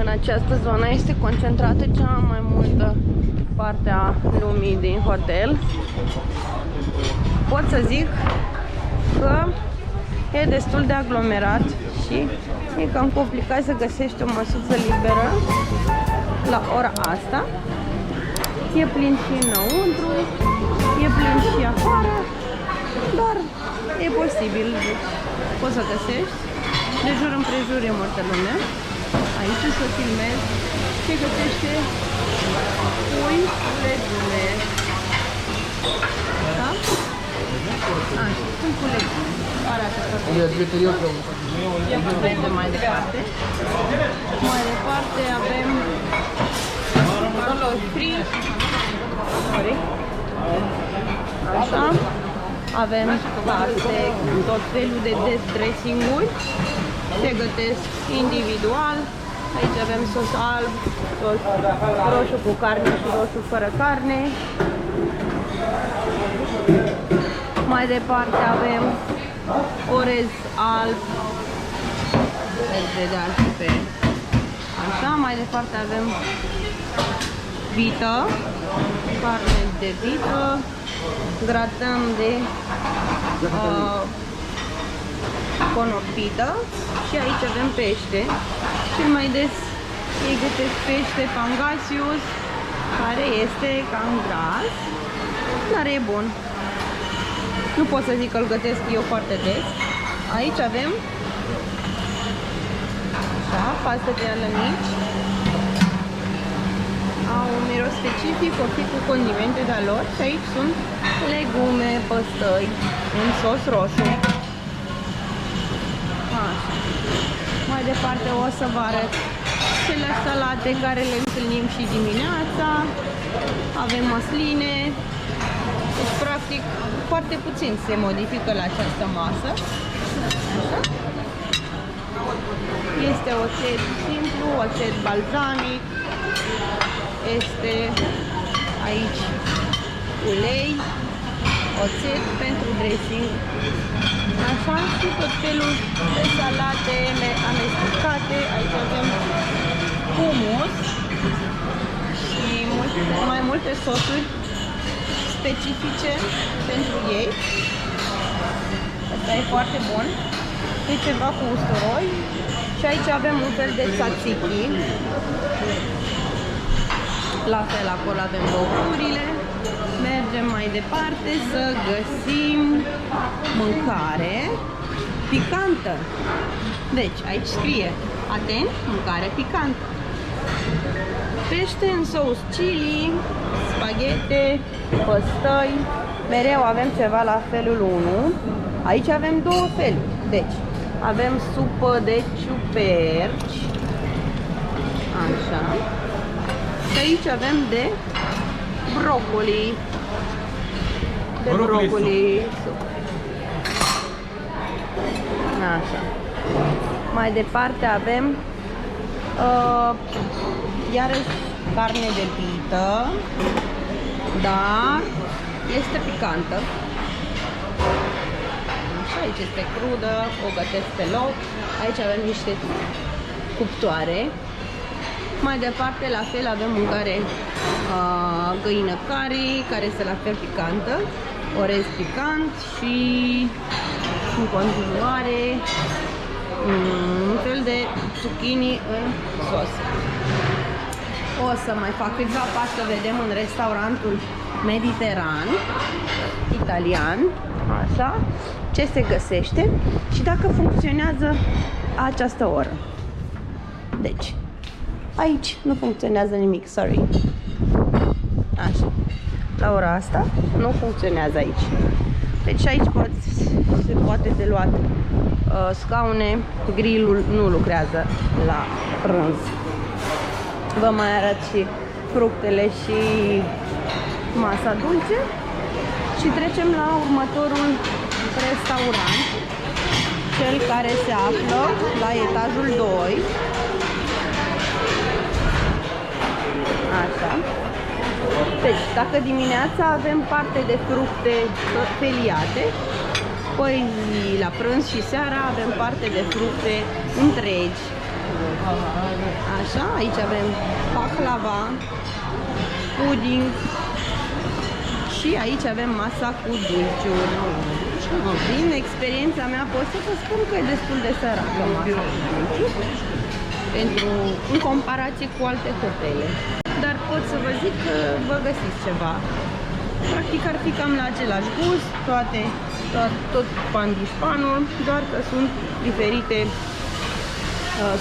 În această zonă este concentrată cea mai multă parte a lumii din hotel. Pot să zic că e destul de aglomerat și e cam complicat să găsești o măsuță liberă la ora asta. E plin și înăuntru, e plin și afară, dar e posibil, poți să găsești. De jur împrejur e multă lume. Aici o să filmez ce găsește pui, legume. Da? Așa, sunt cu legume. Arată foarte bine. Mergem mai departe. Mai departe avem fri. Așa. Avem paste, tot felul de dressing-uri. Se gătesc individual. Aici avem sos alb, sos roșu cu carne și roșu fără carne. Mai departe avem orez alb. Veți vedea și pe așa. Mai departe avem vită, carne de vită. Gratăm de conopită și aici avem pește. Cel mai des ei gătesc pește pangasius, care este cam gras, dar e bun. Nu pot să zic că îl gătesc eu foarte des. Aici avem așa, paste de alămici. Au un miros specific, o fi cu condimente de lor și aici sunt legume, păstăi, în sos roșu. Așa. Mai departe o să vă arăt cele salate care le întâlnim și dimineața. Avem măsline. Deci, practic, foarte puțin se modifică la această masă. Așa. Este oțet simplu, oțet balzamic. Este aici ulei, oțet pentru dressing. Așa, și tot felul de salate amestecate. Aici avem hummus și mai multe sosuri specifice pentru ei. Asta e foarte bun. E ceva cu usturoi. Și aici avem un fel de tzatziki. La fel, acolo avem băuturile. mergem mai departe să găsim mâncare picantă. Deci, aici scrie, atent, mâncare picantă. Pește în sous chili, spaghete, păstăi. Mereu avem ceva la felul 1. Aici avem două feluri. Deci, avem supă de ciuperci. Așa. Și aici avem de brocoli. De brocoli. Așa. Mai departe avem iarăși carne de vită, dar este picantă. Așa, aici este crudă, o gătesc pe loc. Aici avem niște cuptoare. Mai departe, la fel, avem mâncare găină curry, care este la fel picantă, orez picant și în continuare un fel de zucchini în sos. O să mai fac câțiva pași să vedem în restaurantul mediteran, italian, așa, ce se găsește și dacă funcționează această oră. Deci, aici nu funcționează nimic, sorry. Așa. La ora asta nu funcționează aici. Deci aici se poate de luat scaune, grillul nu lucrează la prânz. Vă mai arăt și fructele și masa dulce și trecem la următorul restaurant, cel care se află la etajul 2. Așa. Deci, dacă dimineața avem parte de fructe feliate, păi la prânz și seara avem parte de fructe întregi. Așa, aici avem baklava, pudding și aici avem masa cu dulciuri. Din experiența mea pot să vă spun că e destul de săracă masa cu dulciuri în comparație cu alte hotele. Dar pot să vă zic că vă găsiți ceva. Practic ar fi cam la același gust, tot pandispanul, doar că sunt diferite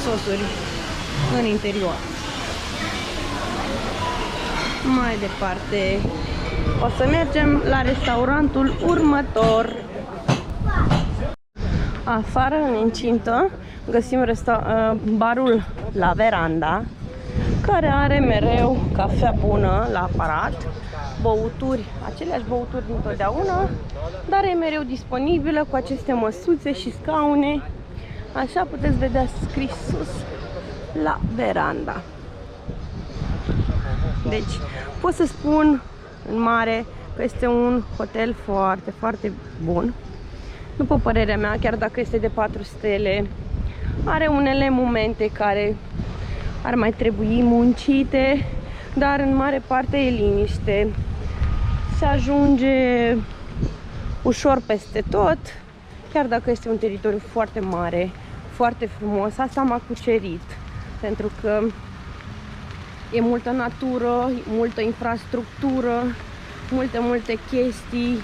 sosuri în interior. Mai departe o să mergem la restaurantul următor. Afară, în incintă, găsim barul La Veranda, care are mereu cafea bună la aparat, băuturi, aceleași băuturi dintotdeauna, dar e mereu disponibilă cu aceste măsuțe și scaune. Așa puteți vedea scris sus La Veranda. Deci pot să spun în mare că este un hotel foarte, foarte bun. După părerea mea, chiar dacă este de 4 stele, are unele momente care ar mai trebui muncite, dar în mare parte e liniște. Se ajunge ușor peste tot, chiar dacă este un teritoriu foarte mare, foarte frumos. Asta m-a cucerit, pentru că e multă natură, multă infrastructură, multe chestii.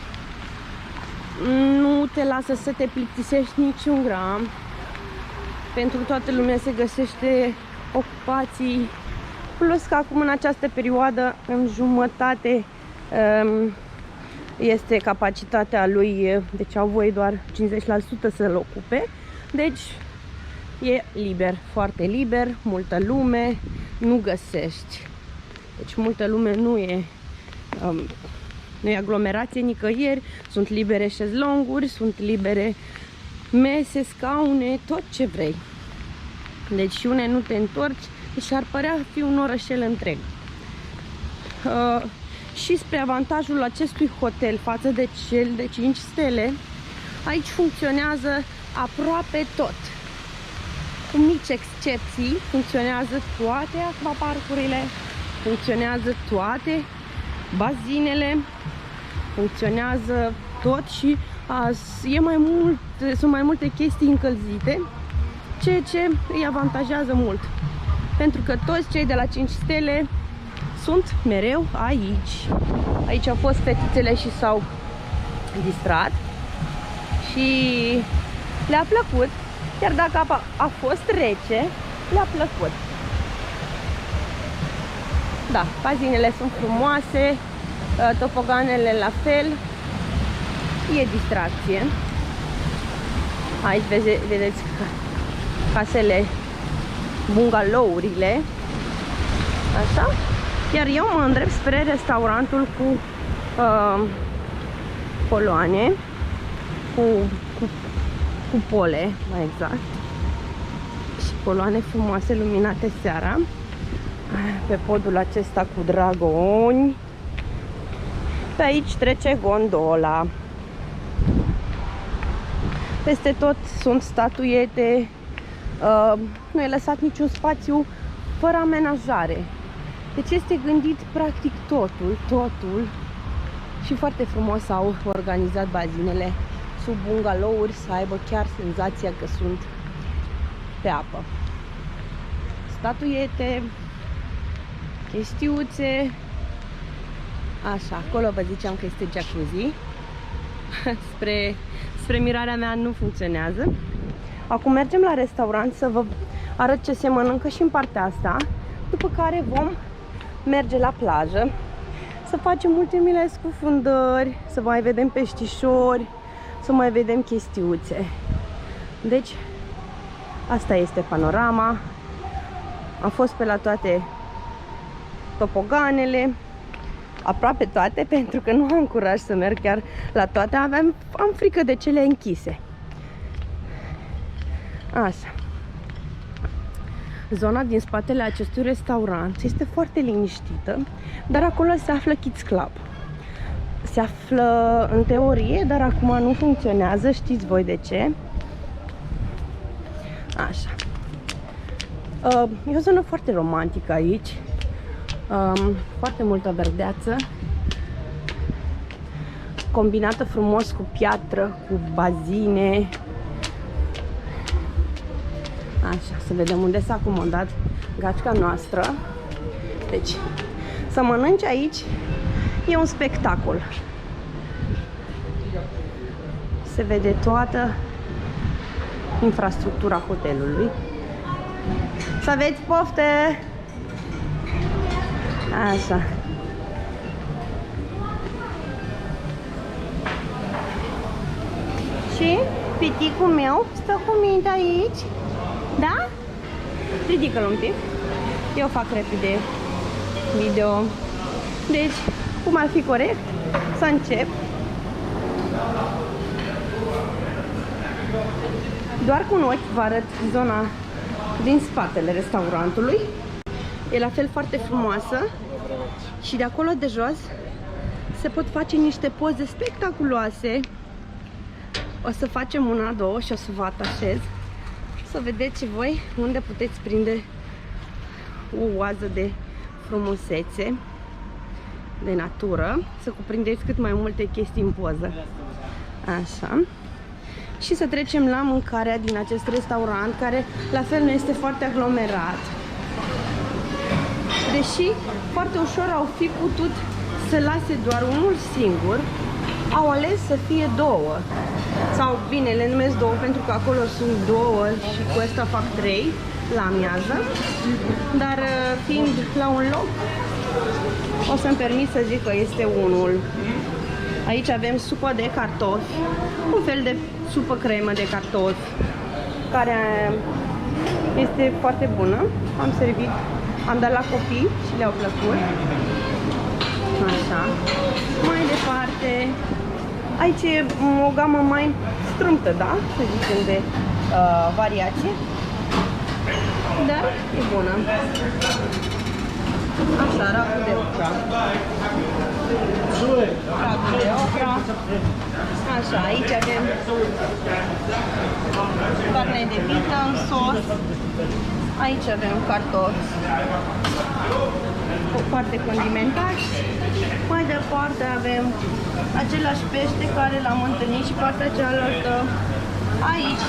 Nu te lasă să te plictisești niciun gram. Pentru toată lumea se găsește ocupații. Plus că acum, în această perioadă, în jumătate este capacitatea lui, deci au voie doar 50% să-l ocupe. Deci e liber, foarte liber, multă lume, nu găsești. Deci multă lume nu e aglomerație nicăieri, sunt libere șezlonguri, sunt libere mese, scaune, tot ce vrei. Deci și une nu te întorci, deci ar părea fi un orășel întreg. Și spre avantajul acestui hotel față de cel de 5 stele, aici funcționează aproape tot. Cu mici excepții, funcționează toate acvaparcurile, funcționează toate bazinele, funcționează tot și sunt mai multe chestii încălzite, ceea ce îi avantajează mult. Pentru că toți cei de la 5 stele sunt mereu aici. Aici au fost fetițele și s-au distrat și le-a plăcut, chiar dacă apa a fost rece, le-a plăcut. Da, bazinele sunt frumoase, topoganele la fel, e distracție. Aici vedeți casele, bungalourile, așa. Iar eu mă îndrept spre restaurantul cu coloane, cu cupole, mai exact, și coloane frumoase luminate seara, pe podul acesta cu dragoni. Pe aici trece gondola. Peste tot sunt statuete, nu e lăsat niciun spațiu fără amenajare. Deci este gândit practic totul și foarte frumos au organizat bazinele sub bungalouri, să aibă chiar senzația că sunt pe apă. Statuete, chestiuțe, așa, acolo vă ziceam că este jacuzzi. Spre mirarea mea nu funcționează. Acum mergem la restaurant să vă arăt ce se mănâncă și în partea asta, după care vom merge la plajă să facem ultimele scufundări, să mai vedem peștișori, să mai vedem chestiuțe. Deci asta este panorama. Am fost pe la toate topoganele, aproape toate, pentru că nu am curaj să merg chiar la toate, am frică de cele închise. Așa. Zona din spatele acestui restaurant este foarte liniștită, dar acolo se află Kids Club. Se află în teorie, dar acum nu funcționează, știți voi de ce. Așa. E o zonă foarte romantică aici. Foarte multă verdeață, combinată frumos cu piatră, cu bazine. Așa, să vedem unde s-a acomodat gașca noastră. Deci, să mănânci aici e un spectacol. Se vede toată infrastructura hotelului. Să aveți pofte! Așa. Și piticul meu stă cu minte aici. Da? Ridică-l un pic. Eu fac repede video. Deci, cum ar fi corect să încep? Doar cu un ochi vă arăt zona din spatele restaurantului. E la fel foarte frumoasă și de acolo de jos se pot face niște poze spectaculoase. O să facem una, două și o să vă atașez să vedeți și voi unde puteți prinde o oază de frumusețe, de natură, să cuprindeți cât mai multe chestii în poză. Așa. Și să trecem la mâncarea din acest restaurant, care la fel nu este foarte aglomerat. Deși foarte ușor au fi putut să lase doar unul singur, au ales să fie două. Sau, bine, le numesc două pentru că acolo sunt două și cu asta fac trei la amiază. Dar fiind la un loc, o să-mi permit să zic că este unul. Aici avem supă de cartofi, un fel de supă cremă de cartofi, care este foarte bună. Am servit, am dat la copii și le-au plăcut. Așa. Mai departe, aici e o gamă mai strâmtă, da? Să zicem de variație. Dar e bună. Așa, racul de ocra. Racul de ocra. Așa, aici avem carne de vită în sos. Aici avem cartofi foarte condimentați. Mai departe avem același pește care l-am întâlnit și partea cealaltă. Aici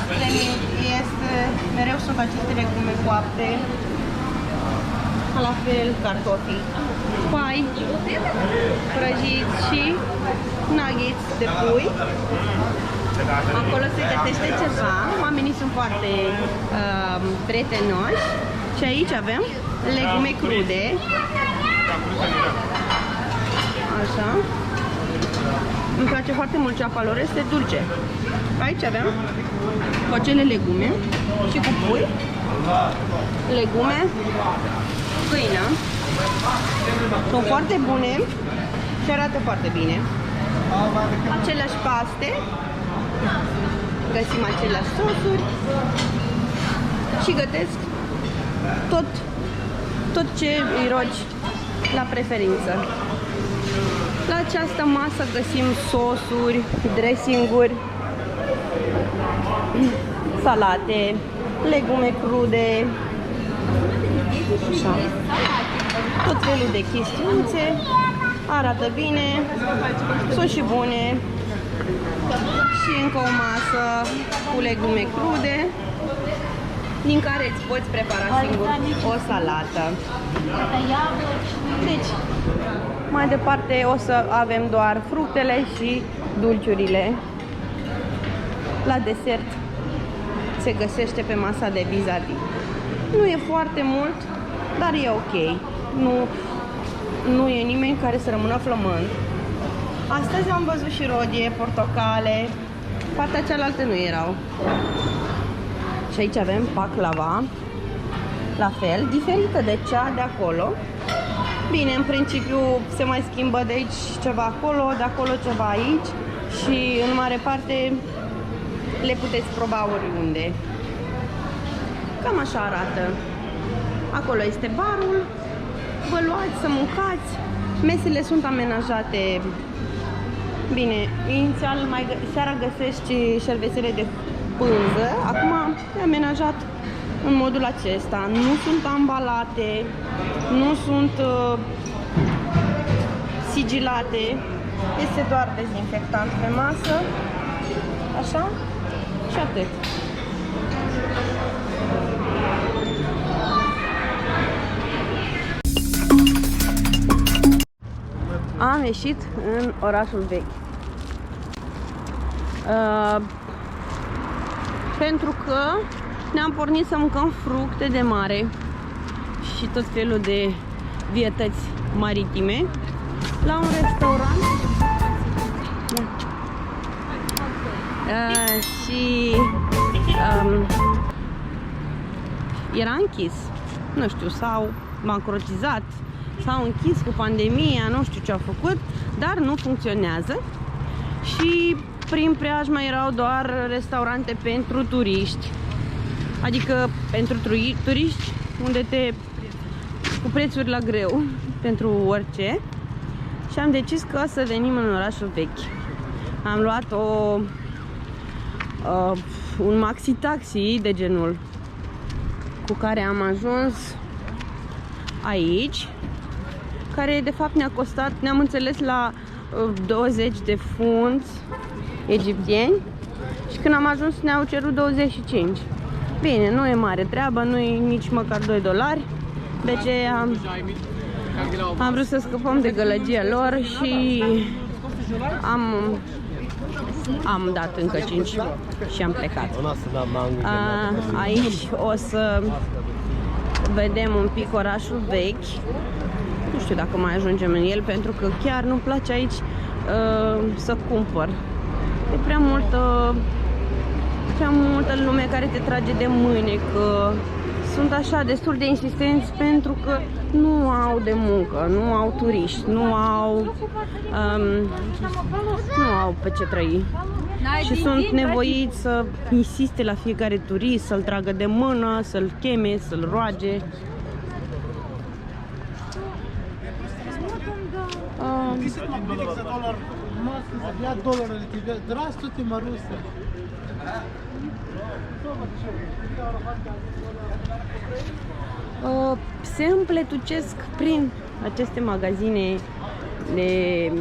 este, mereu sunt aceste legume coapte. La fel, cartofii pai prăjiți și nuggets de pui. Acolo se gătește ceva, oamenii sunt foarte prietenoși. Și aici avem legume crude. Așa. Îmi place foarte mult ceapa lor, este dulce. Aici avem cu acele legume și cu pui, legume, câină. Sunt foarte bune și arată foarte bine. Aceleași paste, găsim aceleași sosuri și gătesc tot ce îi rogi la preferință. La această masă găsim sosuri, dressinguri, salate, legume crude, așa. Tot felul de chestiunțe, arată bine, sunt și bune. Și încă o masă cu legume crude, din care îți poți prepara singur o salată. Deci, mai departe o să avem doar fructele și dulciurile. La desert se găsește pe masa de vis-a-vis. Nu e foarte mult, dar e ok. Nu e nimeni care să rămână flămând. Astăzi am văzut și rodie, portocale. Partea cealaltă nu erau. Și aici avem baklava, la fel, diferită de cea de acolo. Bine, în principiu se mai schimbă de aici ceva acolo, de acolo ceva aici și în mare parte le puteți proba oriunde. Cam așa arată. Acolo este barul, vă luați să mâncați, mesele sunt amenajate. Bine, inițial seara găsești șervețele de pânză, acum e amenajat în modul acesta. Nu sunt ambalate, nu sunt sigilate, este doar dezinfectant pe masă, așa, și atât. Am ieșit în orașul vechi. Pentru că ne-am pornit să mâncăm fructe de mare și tot felul de vietăți maritime la un restaurant. Și era închis. Nu știu, s-au bancrotizat, s-au închis cu pandemia, nu știu ce au făcut, dar nu funcționează. Și prin preajmă erau doar restaurante pentru turiști, adică pentru turiști unde cu prețuri la greu pentru orice. Și am decis că să venim în orașul vechi. Am luat un maxi-taxi de genul cu care am ajuns aici, care de fapt ne-a costat, ne-am înțeles la 20 de funți egiptieni și când am ajuns ne-au cerut 25. Bine, nu e mare treabă, nu e nici măcar 2 dolari, de ce am vrut să scăpăm de gălăgia lor și am dat încă 5 și am plecat. Aici o să vedem un pic orașul vechi. Nu știu dacă mai ajungem în el, pentru că chiar nu-mi place aici să cumpăr. E prea multă lume care te trage de mânecă. Sunt așa destul de insistenți pentru că nu au de muncă, nu au turiști, nu au pe ce trăi. Și sunt nevoiți să insiste la fiecare turist, să-l tragă de mână, să-l cheme, să-l roage. Se împletucesc prin aceste magazine de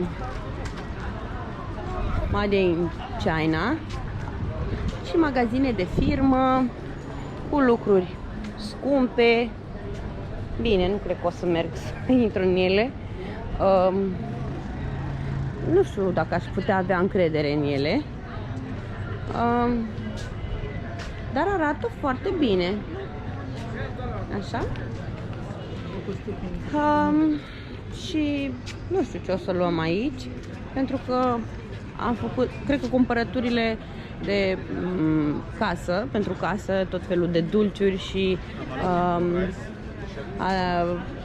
Made in China și magazine de firmă cu lucruri scumpe. Bine, nu cred că o să merg să intru în ele, Nu știu dacă aș putea avea încredere în ele. Dar arată foarte bine. Așa. Și nu știu ce o să luăm aici, pentru că am făcut, cred că cumpărăturile de casă, pentru casă, tot felul de dulciuri și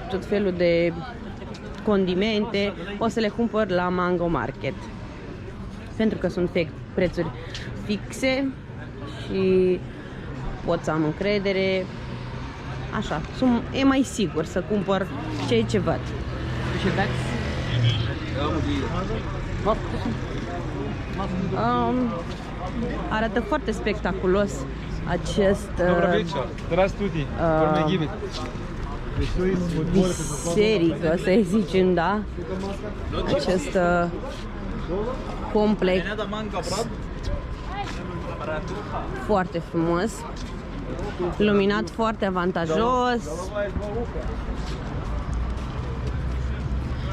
tot felul de condimente, o să le cumpăr la Mango Market, pentru că sunt prețuri fixe și pot să am încredere. Așa, e mai sigur să cumpăr ceea ce văd. Arată foarte spectaculos acest biserică, să-i zicem, da? Acest complex foarte frumos, luminat foarte avantajos.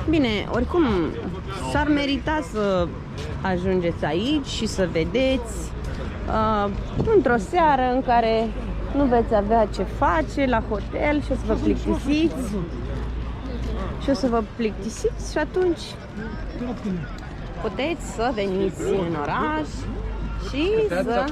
Bine, oricum s-ar merita să ajungeți aici și să vedeți într-o seară în care nu veți avea ce face la hotel și o să vă plictisiți. Și atunci puteți să veniți în oraș și să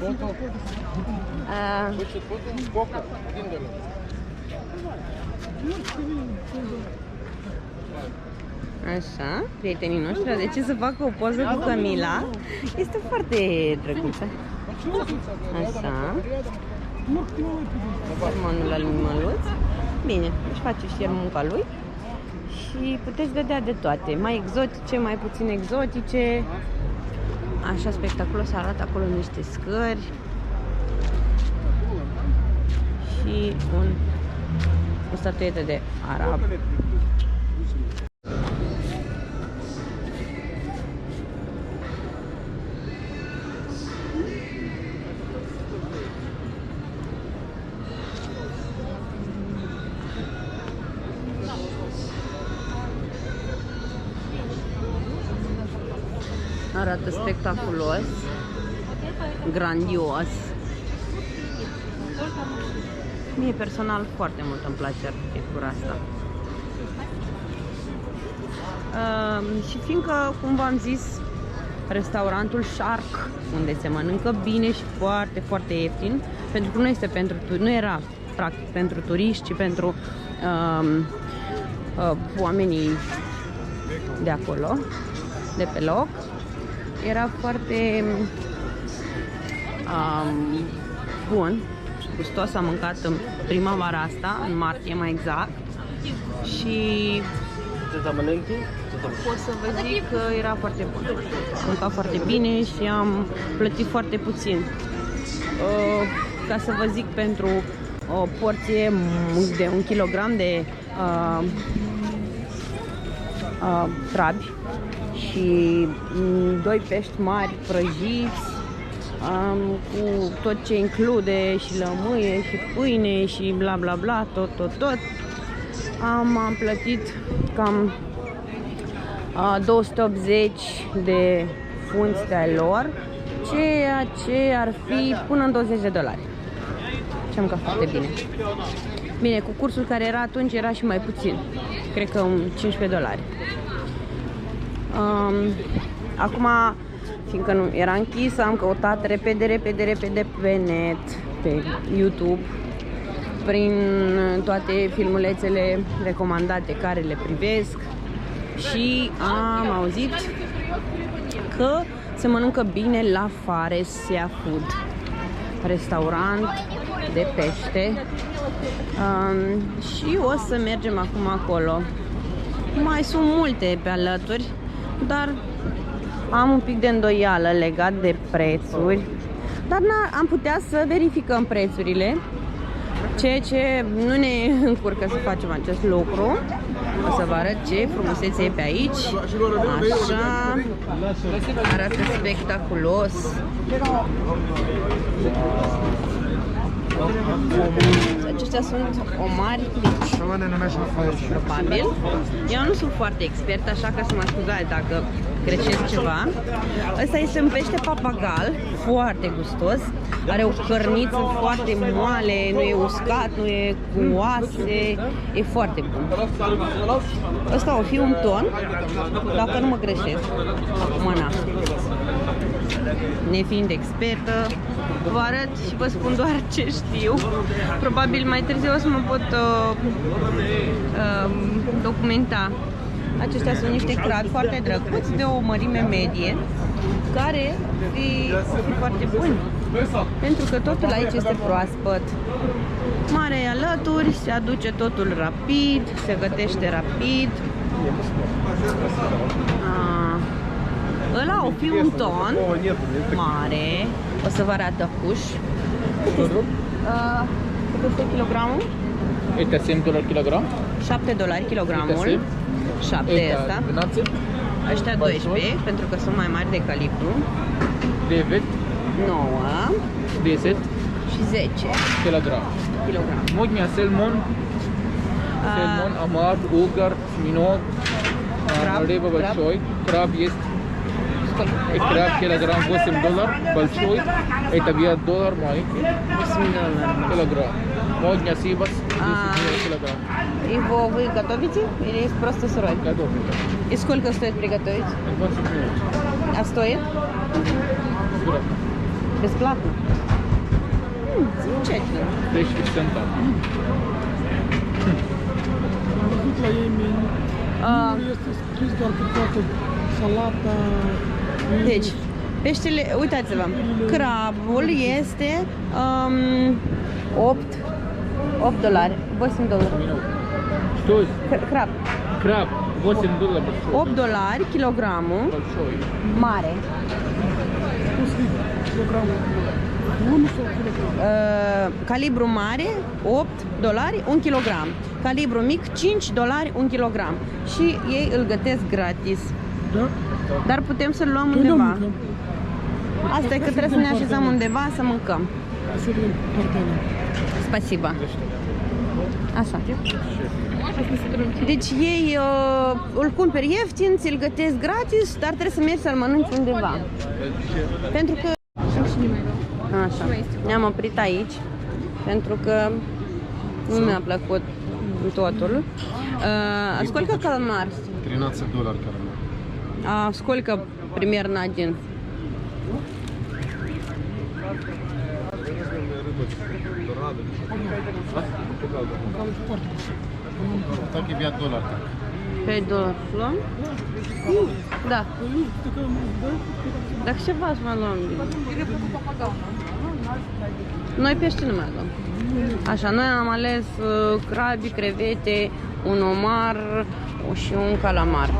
așa, prietenii noștri, de ce să facă o poză cu Camila? Este foarte drăguță. Așa. Sermonul al lui Măluț. Bine, își face și el munca lui. Și puteți vedea de toate, mai exotice, mai puțin exotice. Așa spectaculos arată acolo niște scări. Și o statuetă de arab. Arată spectaculos, grandios. Mie personal foarte mult îmi place arhitectura asta. Și fiindcă, cum v-am zis, restaurantul Shark, unde se mănâncă bine și foarte, foarte ieftin, pentru că nu era practic pentru turiști, ci pentru oamenii de acolo, de pe loc. Era foarte bun și gustos. Am mâncat în primăvara asta, în martie mai exact, și pot să vă zic că era foarte bun. Am mâncat foarte bine și am plătit foarte puțin. Ca să vă zic, pentru o porție de 1 kilogram de trabi și 2 pești mari prăjiți, cu tot ce include, și lămâie și pâine și bla bla bla, tot. Am plătit cam 280 de funți de lor, ceea ce ar fi până în $20. Și am mâncat foarte bine. Bine, cu cursul care era atunci era și mai puțin, cred că $15. Acum, fiindcă nu era închis, am căutat repede pe net, pe YouTube, prin toate filmulețele recomandate care le privesc, și am auzit că se mănâncă bine la Fares Seafood, restaurant de pește, și o să mergem acum acolo. Mai sunt multe pe alături, dar am un pic de îndoială legat de prețuri, dar am putea să verificăm prețurile, ceea ce nu ne încurcă să facem acest lucru. O să vă arăt ce frumusețe e pe aici. Așa, arată spectaculos. Aceștia sunt omari mici, probabil. Eu nu sunt foarte expert, așa că să mă scuzați dacă greșesc ceva. Ăsta este un pește papagal, foarte gustos. Are o cărniță foarte moale, nu e uscat, nu e cu oase, e foarte bun. Ăsta o fi un ton, dacă nu mă greșesc. Acum na. Nefiind expertă, vă arăt și vă spun doar ce știu. Probabil mai târziu o să mă pot documenta. Aceștia sunt niște crabi foarte drăguți, de o mărime medie, care fi foarte buni. Pentru că totul aici este proaspăt. Mare alături, se aduce totul rapid, se gătește rapid. Ăla o fi un ton mare. O să vă arăt acuș. Cât este kilogramul? Este $7 kilogram. $7 kilogramul. 7 ăsta. Ăștia 12, pentru că sunt mai mari de calibru. 9 10 și 10 kilogram. Modnia salmon, amar, ugar, minot, рыба большой, краб есть. Краб килограмм $8, большой, это $5 маленький, килограмм. Модня сибас, 10 килограмм. Его вы готовите или просто сырой? Готовы. И сколько стоит приготовить? 20 минут. А стоит? Бесплатно? Замечательно. 10 центов. La ei meniu. Este scris doar că toată salata. Deci, peștele, uitați-vă, crabul este $8, $8, Что есть? crab, Краб, $8 большой. $8 kilogramul, Большой. mare. Calibru mare, $8, 1 kg. Calibru mic, $5, 1 kg. Și ei îl gătesc gratis. Da? Dar putem să-l luăm Noi undeva. nu mâncăm. Asta e că trebuie să ne așezăm undeva să mâncăm. Să vedem partea mea. Spasiba. Așa. Deci ei îl cumperi ieftin, ți-l gătesc gratis, dar trebuie să mergi să-l mănânci undeva. Pentru că... Așa. Ne-am oprit aici, pentru că nu mi-a plăcut totul. Сколько каламар? $13 caramel. А сколько примерно один? Так и $5. $5 luăm? Da. Dar ce v-ați mai luăm? Noi pește nu mai luăm. Așa, noi am ales crabi, crevete, un omar și un calamar.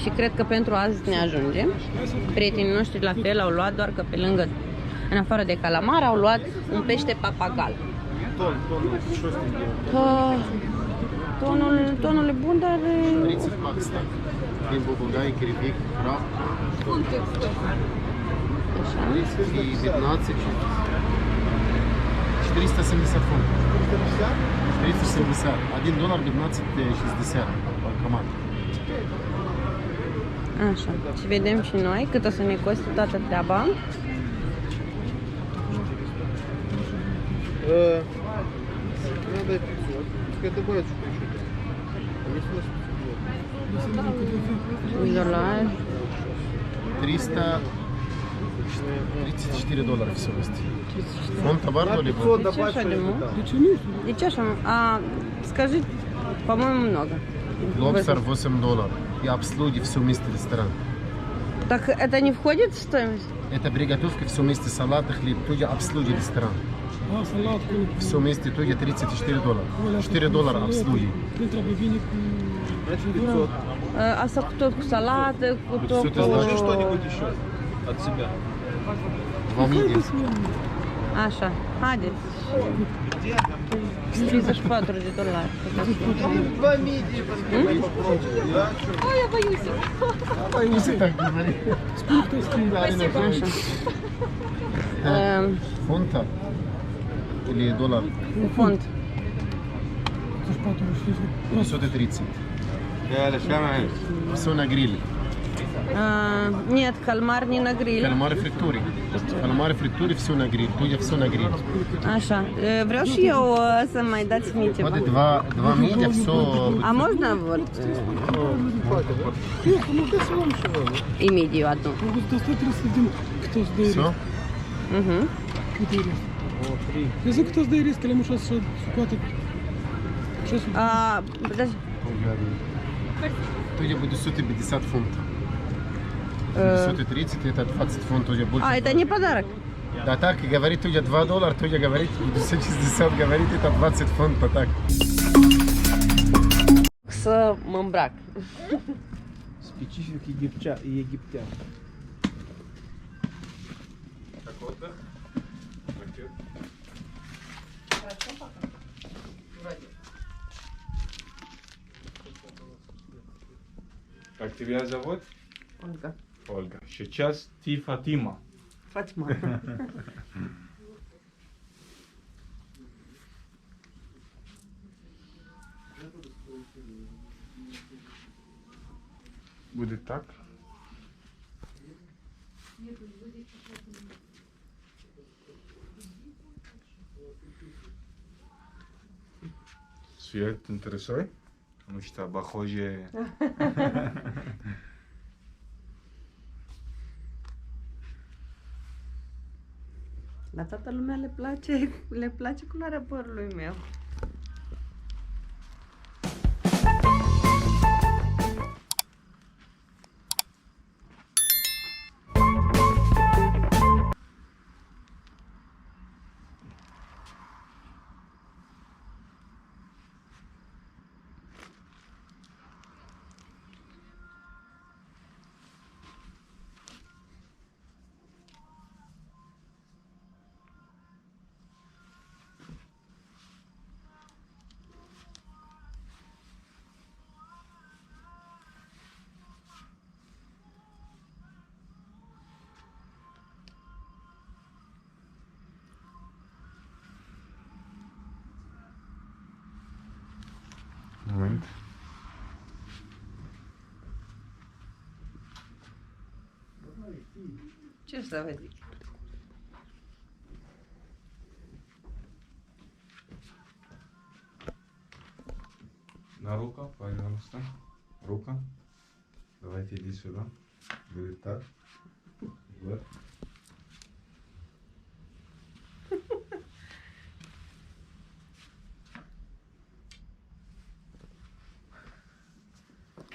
Și cred că pentru azi ne ajunge. Prietenii noștri la fel au luat, doar că pe lângă, în afară de calamar, au luat un pește papagal. Tonul e bun, dar... Рица в Пакистан. Din bubugai, crivic, crab. И 15 470 фунтов. 470. $1 15,60. Банкомат. Așa, și vedem și noi cât o să ne coste toată treaba. Надо 500. Пускай добавят чуть-чуть. $1. 334 все вместе. Фонд товарного либо? De ce așa de mult? De ce așa? Скажи, по-моему, много. Лобстер $8. И обслуги все вместе ресторан. Так это не входит в стоимость? Это приготовка все вместе салаты, хлеб, туди обслуги ресторан. Da, salat cu... Все вместе туди $34. $4 обслуги. Nu trebuie vine cu... Asta cu tot cu salată, cu tot Все cu... ты знаешь? еще от себя? Вам едим. Așa, haideți. $34. Боюсь так говорить. Așa. Фунта или доллар? Font. 530. Все на гриле. Нет, кальмар не на гриль. Кальмары фритури. Кальмары фритури все на гриль. Тут все на гриль. Așa. Vreau și eu să mai dați mie ceva. Poate два медиа, все... A можно вот imediat. Кто сдает? Все? Угу. Я знаю, кто сдает риск, или может сейчас сукатит. Сейчас Подожди. Тут я буду 150 фунтов. 130 это 20 фунтов я больше. Это не подарок. Да так, говорит, тут я $2, тут я говорит 160, говорит, это 20 фунтов, так. Să mă îmbrac. Специфик египтян. Как отдых? Как тебя зовут? Ольга. Ольга. Сейчас ты Фатима. Fatima. Будет так? Свет интересует? Потому что похоже... La toată lumea le place culoarea părului meu. Moment. Ce să vă zic? На рука, пожалуйста. Рука. Давайте иди сюда. Будет так. Вот.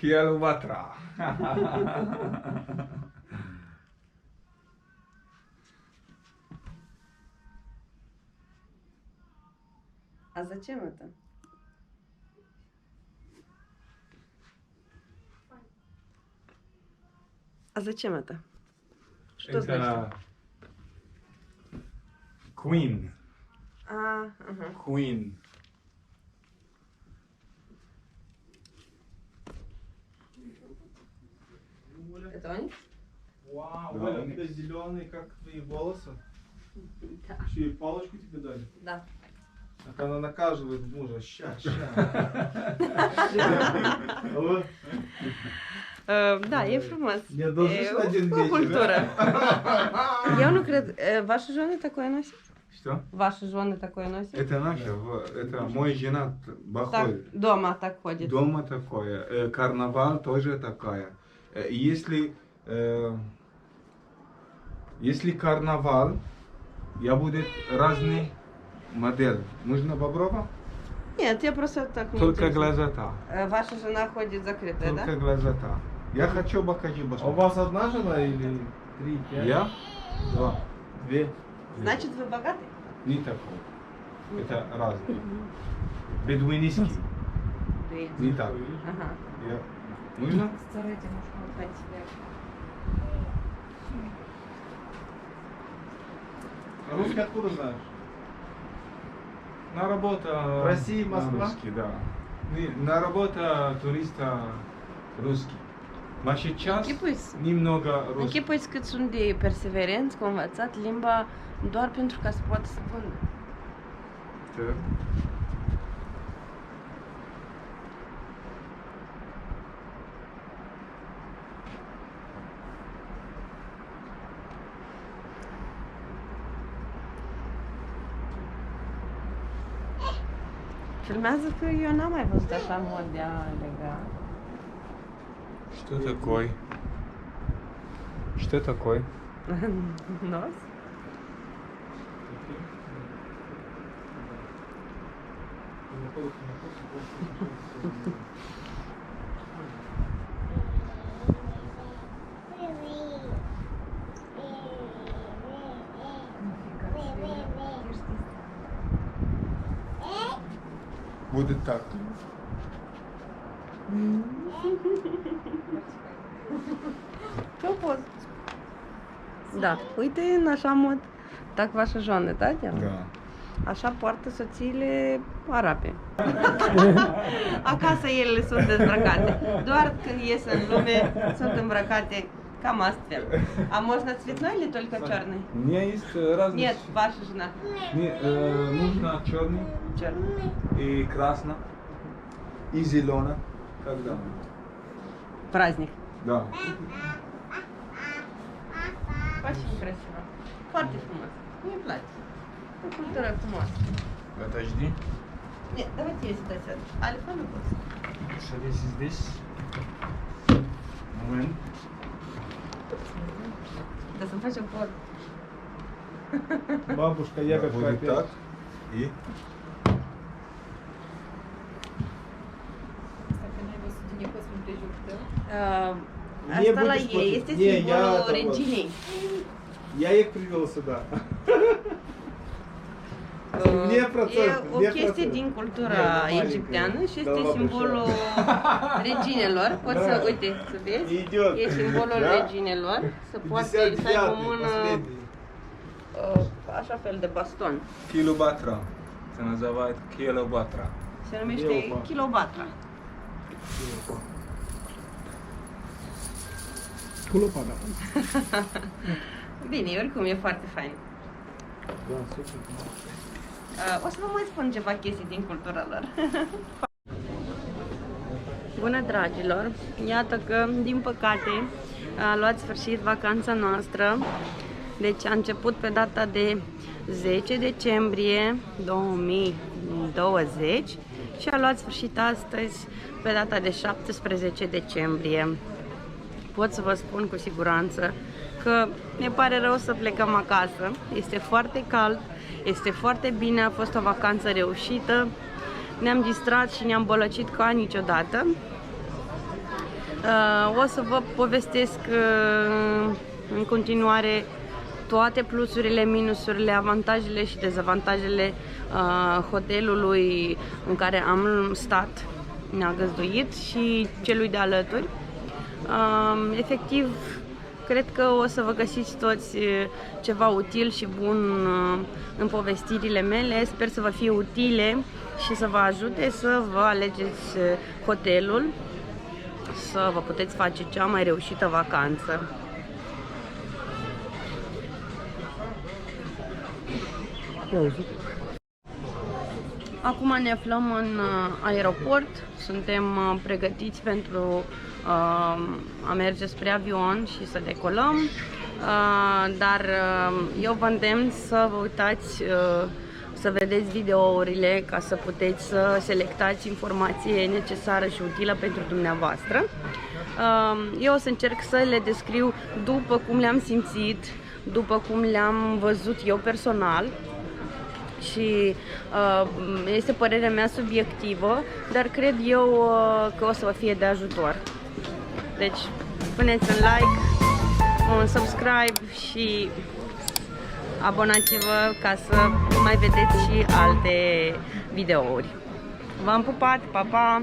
Киалуватра. А зачем это? А зачем это? Что значит? Queen. Ага. Queen. Это они? Вау, Да. Оля, у тебя зеленые, как твои волосы. Да. Еще и палочку тебе дали. Да. Так она наказывает мужа. Ща. Алло? Da, e frumos. Не должен E один o вечер. cultură. Eu nu cred. Ваши жены такое носят? Что? Ваши жены такое носят? Это наша, это мой женат Так, Бахой. дома так ходит. Дома такое. Карнавал тоже такая. Если карнавал, я будет разный модель. Нужно попробовать? Нет, я просто так не Только интересуюсь. глаза-то. Ваша жена ходит закрытая, Только да? глаза-то. Я хочу покажи А у посмотреть. вас одна жена или 3, 5? Я? Два. 2. Значит, вы богатый? Не такой. Это разный. Бедуинский. Две. Не так. Ага. Я... Нужно? Старайте, может, отдать себе. Русский откуда знаешь? На работу... В России, Москва? На русский, да. На работу туриста русский. Mai și ceas, Închipuiți. немного rost. Închipuiți cât sunt de perseverenți, că au învățat limba doar pentru ca să poată să vândă. Da. Filmează că eu n-am mai văzut așa mod de a lega. Что такое? Что такое? Nos? Будет так. Ce-o poți? Da, uite în așa mod. Так ваша жена, да, делают? Да. Așa poartă soțiile arabe. Acasă ele sunt dezbrăcate. Doar când ies în lume sunt îmbrăcate cam astfel. А можно цветной или только черный? У меня есть разные... Нет, ваша жена. Нужно черный Черный. и красный, и зеленый. Когда? Праздник. Да. Очень красиво. Foarte frumos. Мне place. O cultură frumoasă. Подожди. Нет, давайте я сюда сяду. Альфа nu pot. Садись здесь. Момент. Da să-mi facem for. Бабушка, я как Будет так. И Asta la ei este simbolul reginei. Я их привел сюда. E o chestie din cultura egipteană și este simbolul reginelor. Poți să, uite, să vezi? E simbolul reginelor. Să poate să aibă o mână așa fel de baston. Kilobatra. Se называет Kilobatra. Se numește kilobatra. Culopada. Bine, oricum e foarte fain. Да, супер. O să vă mai spun ceva chestii din cultura lor. Bună, dragilor! Iată că, din păcate, a luat sfârșit vacanța noastră. Deci a început pe data de 10 decembrie 2020 și a luat sfârșit astăzi pe data de 17 decembrie. Pot să vă spun cu siguranță că ne pare rău să plecăm acasă. Este foarte cald, este foarte bine, a fost o vacanță reușită. Ne-am distrat și ne-am bălăcit ca niciodată. O să vă povestesc în continuare toate plusurile, minusurile, avantajele și dezavantajele hotelului în care am stat, ne-a găzduit, și celui de alături. Efectiv, cred că o să vă găsiți toți ceva util și bun în povestirile mele. Sper să vă fie utile și să vă ajute să vă alegeți hotelul, să vă puteți face cea mai reușită vacanță. Acum ne aflăm în aeroport, suntem pregătiți pentru a merge spre avion și să decolăm, dar eu vă îndemn să vă uitați, să vedeți videourile ca să puteți să selectați informație necesară și utilă pentru dumneavoastră. Eu o să încerc să le descriu după cum le-am simțit, după cum le-am văzut eu personal. Și este părerea mea subiectivă, dar cred eu că o să vă fie de ajutor. Deci, puneți un like, un subscribe și abonați-vă ca să mai vedeți și alte videouri. V-am pupat, pa, pa!